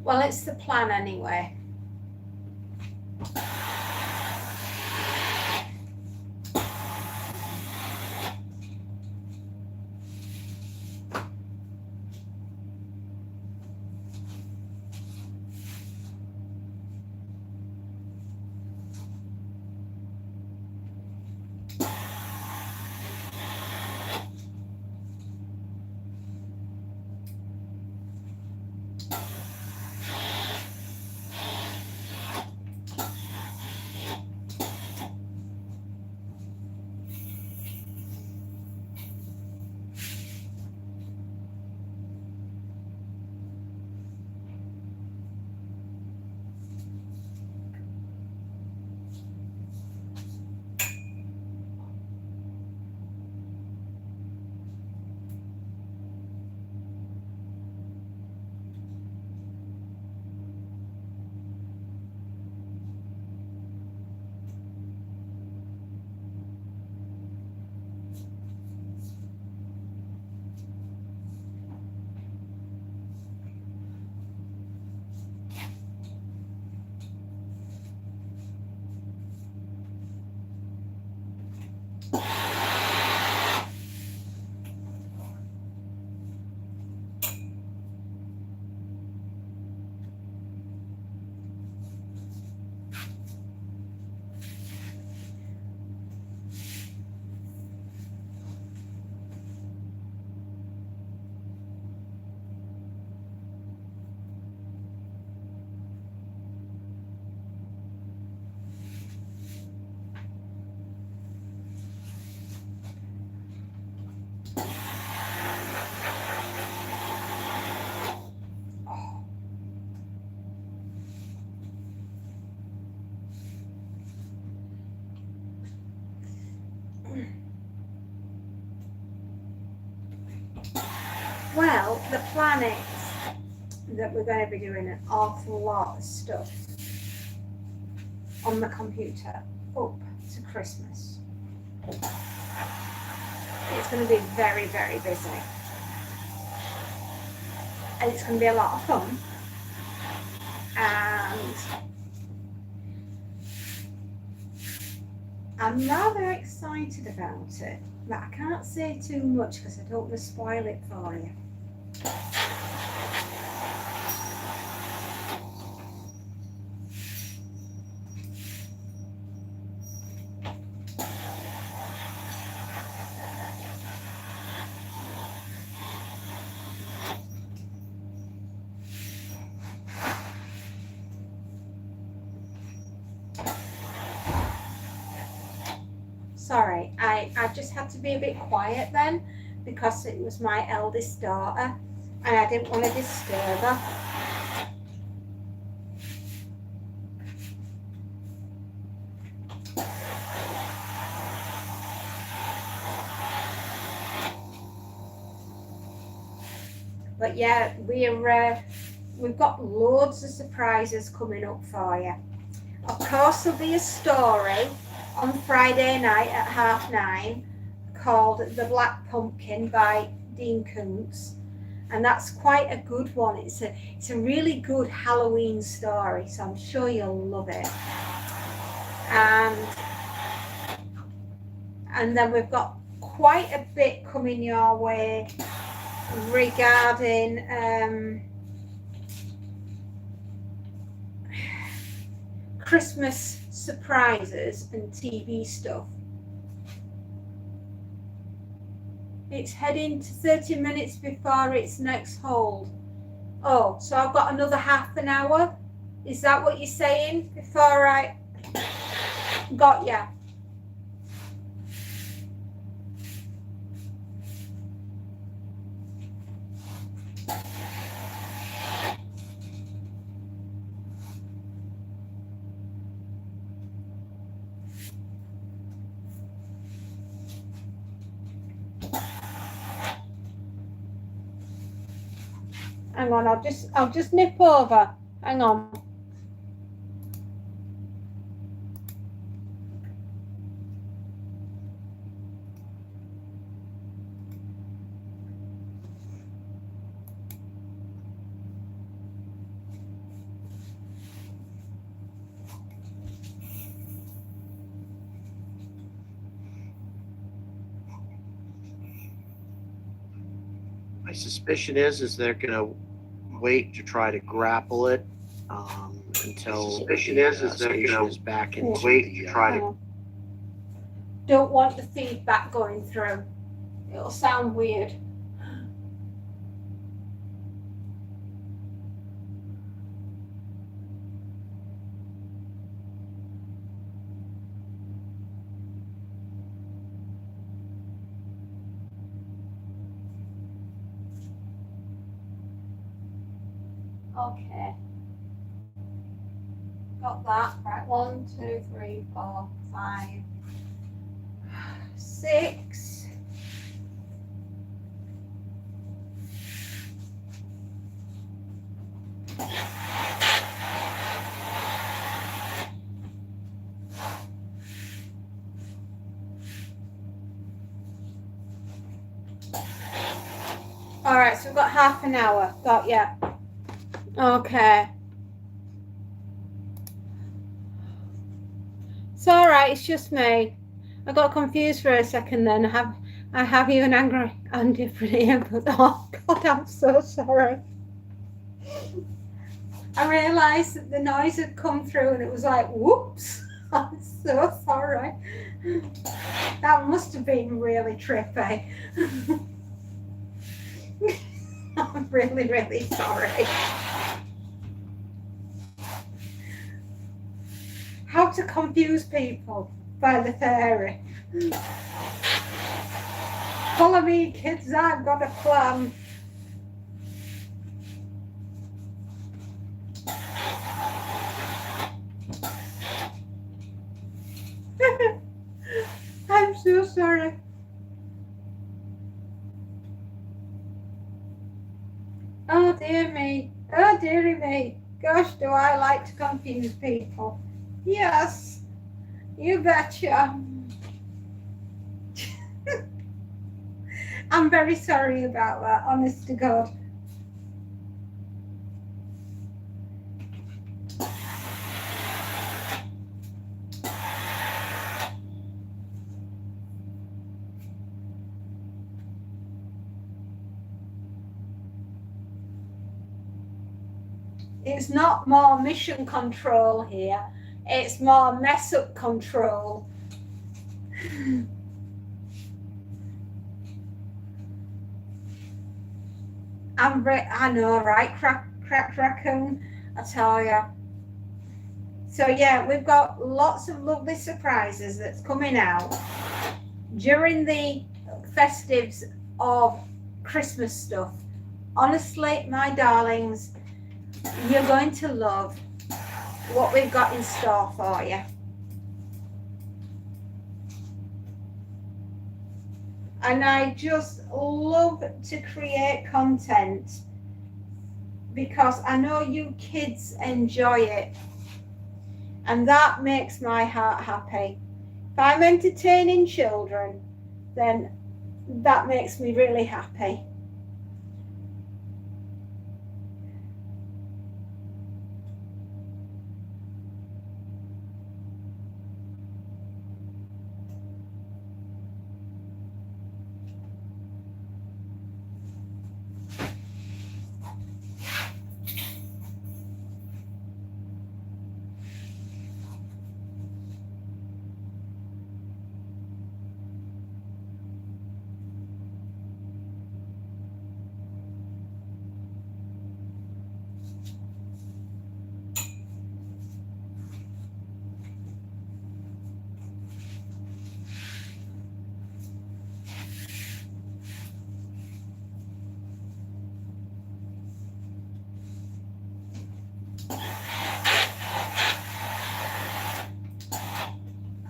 Well, it's the plan anyway. Well, the plan is that we're going to be doing an awful lot of stuff on the computer up to Christmas. It's going to be very, very busy. and it's going to be a lot of fun. And I'm rather excited about it, but I can't say too much because I don't want to spoil it for you. Sorry, I just had to be a bit quiet then because it was my eldest daughter and I didn't want to disturb her. But yeah, we've got loads of surprises coming up for you. Of course, there'll be a story on Friday night at 9:30 called The Black Pumpkin by Dean Koontz, and that's quite a good one. It's a really good Halloween story, so I'm sure you'll love it. And then we've got quite a bit coming your way regarding Christmas surprises and TV stuff. It's heading to 30 minutes before its next hold. Oh, so I've got another half an hour? Is that what you're saying? Before I got ya? Hang on, I'll just nip over. Hang on. My suspicion is they're going to wait to try to grapple it until the station is back into the... Don't want the feedback going through. It'll sound weird. Okay. Got that. Right. 1, 2, 3, 4, 5, 6. All right, so we've got half an hour. Got ya. Okay. It's all right. It's just me. I got confused for a second. Then I have you an angry and different ear, but oh God, I'm so sorry. I realised that the noise had come through, and it was like, whoops! I'm so sorry. That must have been really trippy. I'm really, really sorry. How to confuse people by the fairy. Follow me, kids, I've got a plan. I'm so sorry. Oh dear me. Oh dearie me. Gosh, do I like to confuse people. Yes, you betcha. I'm very sorry about that, honest to God. It's not more mission control here. It's more mess up control. I know, right, crack raccoon, I tell you. So yeah, we've got lots of lovely surprises that's coming out during the festives of Christmas stuff. Honestly, my darlings, you're going to love what we've got in store for you. And I just love to create content because I know you kids enjoy it. And that makes my heart happy. If I'm entertaining children, then that makes me really happy.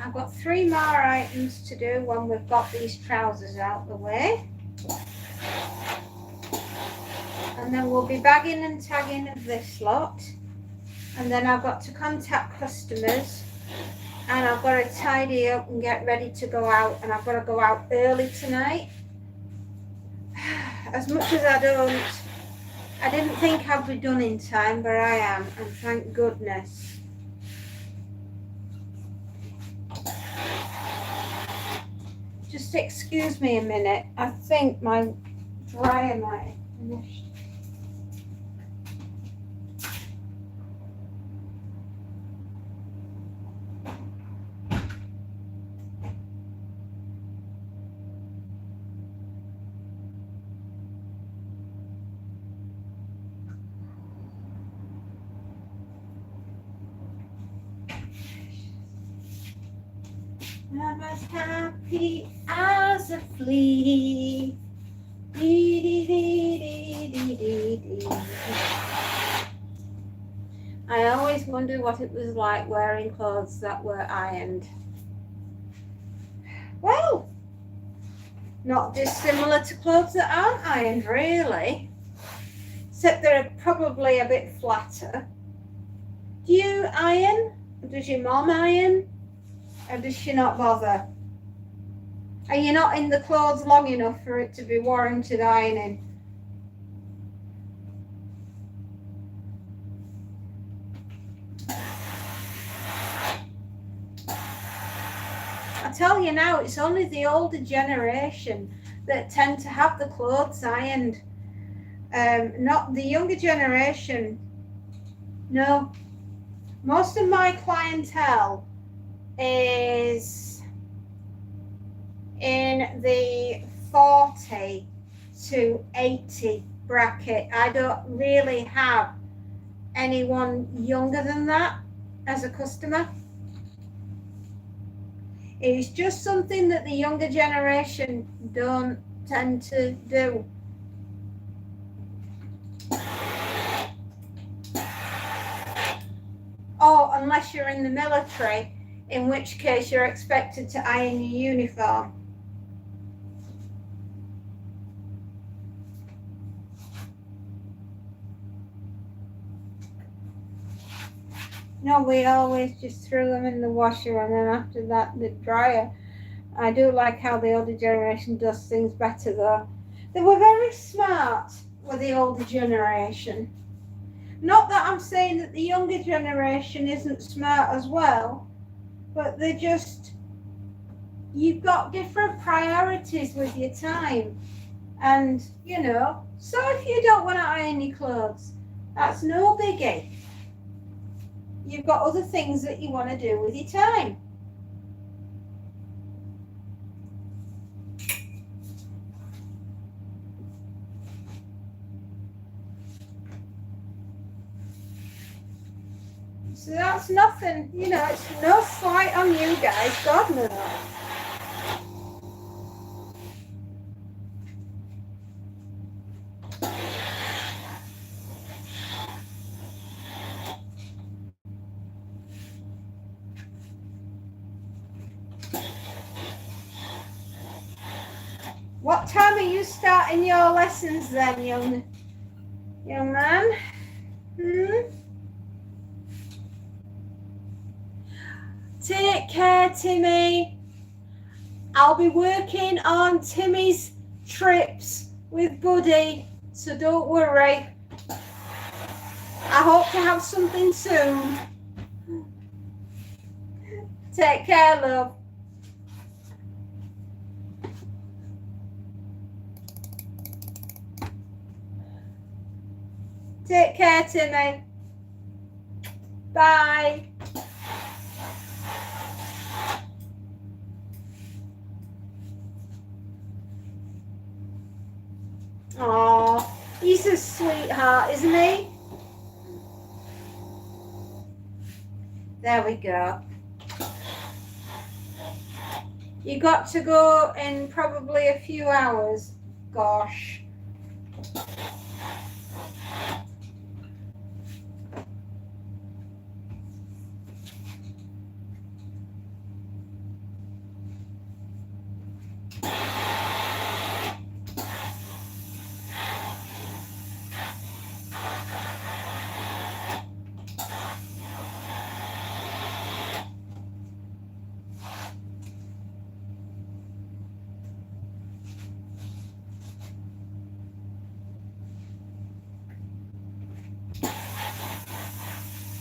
I've got 3 more items to do when we've got these trousers out the way. And then we'll be bagging and tagging of this lot. And then I've got to contact customers. And I've got to tidy up and get ready to go out. And I've got to go out early tonight. As much as I didn't think I'd be done in time, but I am. And thank goodness. Just excuse me a minute. I think my dryer might have finished. I'm as happy as a flea. Dee, dee, dee, dee, dee, dee. I always wondered what it was like wearing clothes that were ironed. Well, not dissimilar to clothes that aren't ironed, really. Except they're probably a bit flatter. Do you iron? Does your mom iron? Or does she not bother? Are you not in the clothes long enough for it to be warranted ironing? I tell you now, it's only the older generation that tend to have the clothes ironed. Not the younger generation. No. Most of my clientele is in the 40 to 80 bracket. I don't really have anyone younger than that as a customer. It's just something that the younger generation don't tend to do. Oh, unless you're in the military, in which case you're expected to iron your uniform. No, we always just threw them in the washer, and then after that, the dryer. I do like how the older generation does things better, though. They were very smart with the older generation. Not that I'm saying that the younger generation isn't smart as well, but they're just, you've got different priorities with your time. And, you know, so if you don't want to iron your clothes, That's no biggie. You've got other things that you want to do with your time. So that's nothing, you know, it's no slight on you guys, God no. What time are you starting your lessons then, young man? Take care, Timmy. I'll be working on Timmy's trips with Buddy, so don't worry. I hope to have something soon. Take care, love. Take care, Timmy. Bye. Oh, he's a sweetheart, isn't he? There we go. You got to go in probably a few hours. Gosh.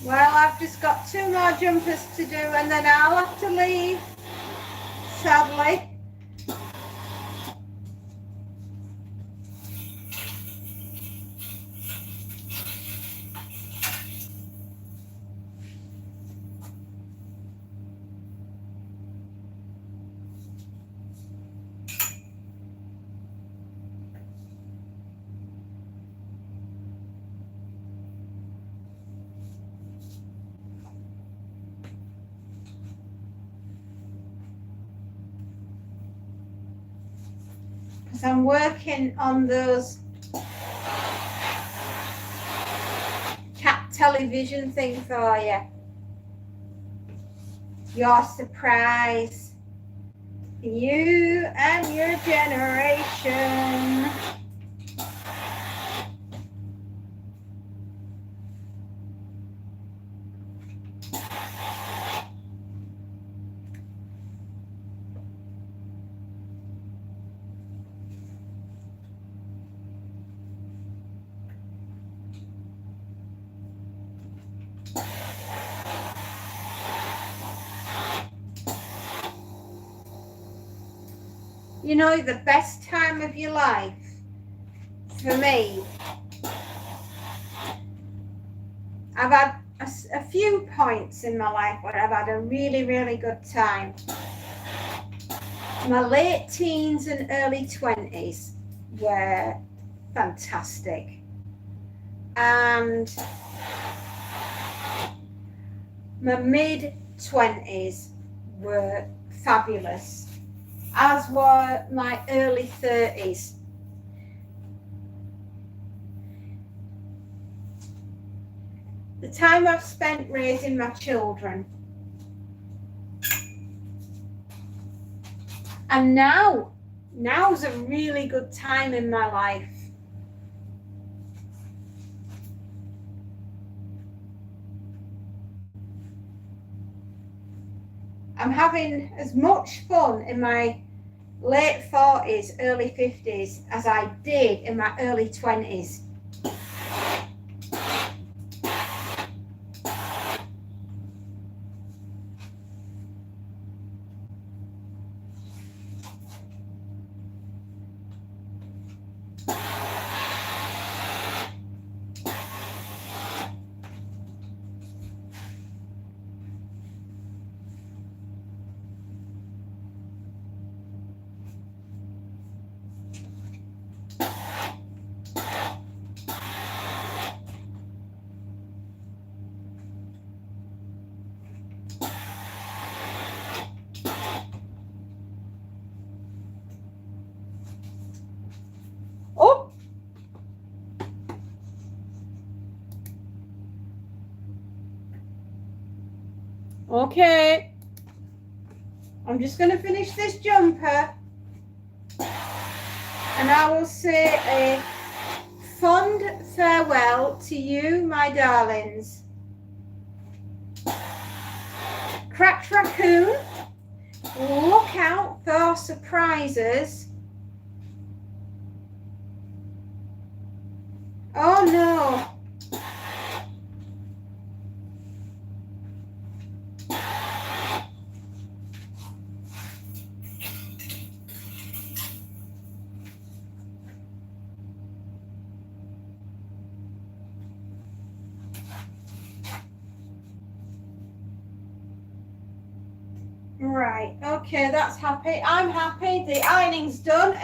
Well, I've just got 2 more jumpers to do and then I'll have to leave, sadly. Because I'm working on those cat television thing for you. Your surprise. You and your generation. You know, the best time of your life, for me, I've had a few points in my life where I've had a really, really good time. My late teens and early 20s were fantastic. And my mid-20s were fabulous, as were my early 30s. The time I've spent raising my children. And now's a really good time in my life. I'm having as much fun in my late 40s, early 50s as I did in my early 20s. Okay. I'm just going to finish this jumper. And I will say a fond farewell to you, my darlings. Cracked Raccoon, look out for surprises. Oh no. Right, okay, that's happy. I'm happy. The ironing's done.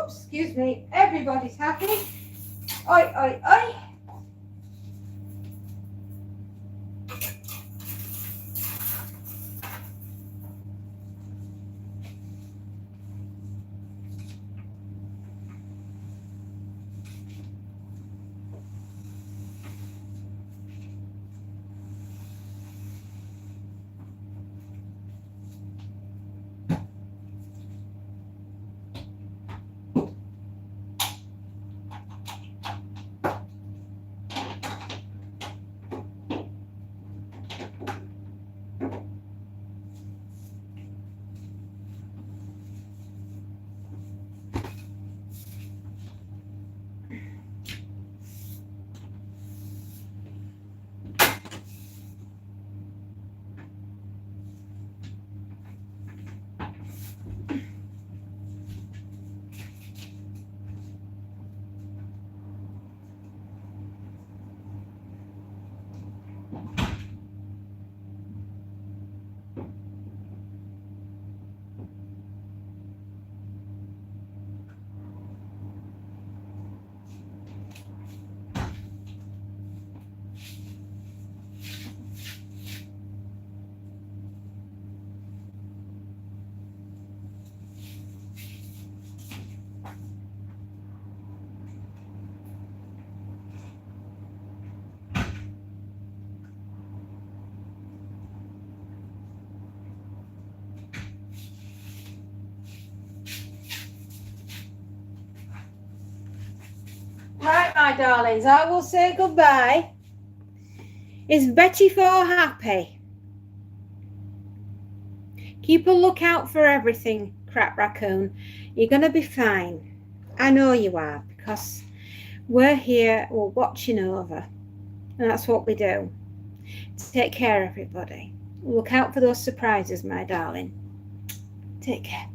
Excuse me. Everybody's happy. Oi, oi, oi. Right, my darlings, I will say goodbye. Is Betty Four happy? Keep a lookout for everything, Cracked Raccoon. You're going to be fine. I know you are, because we're here, we're watching over. And that's what we do. Take care, everybody. Look out for those surprises, my darling. Take care.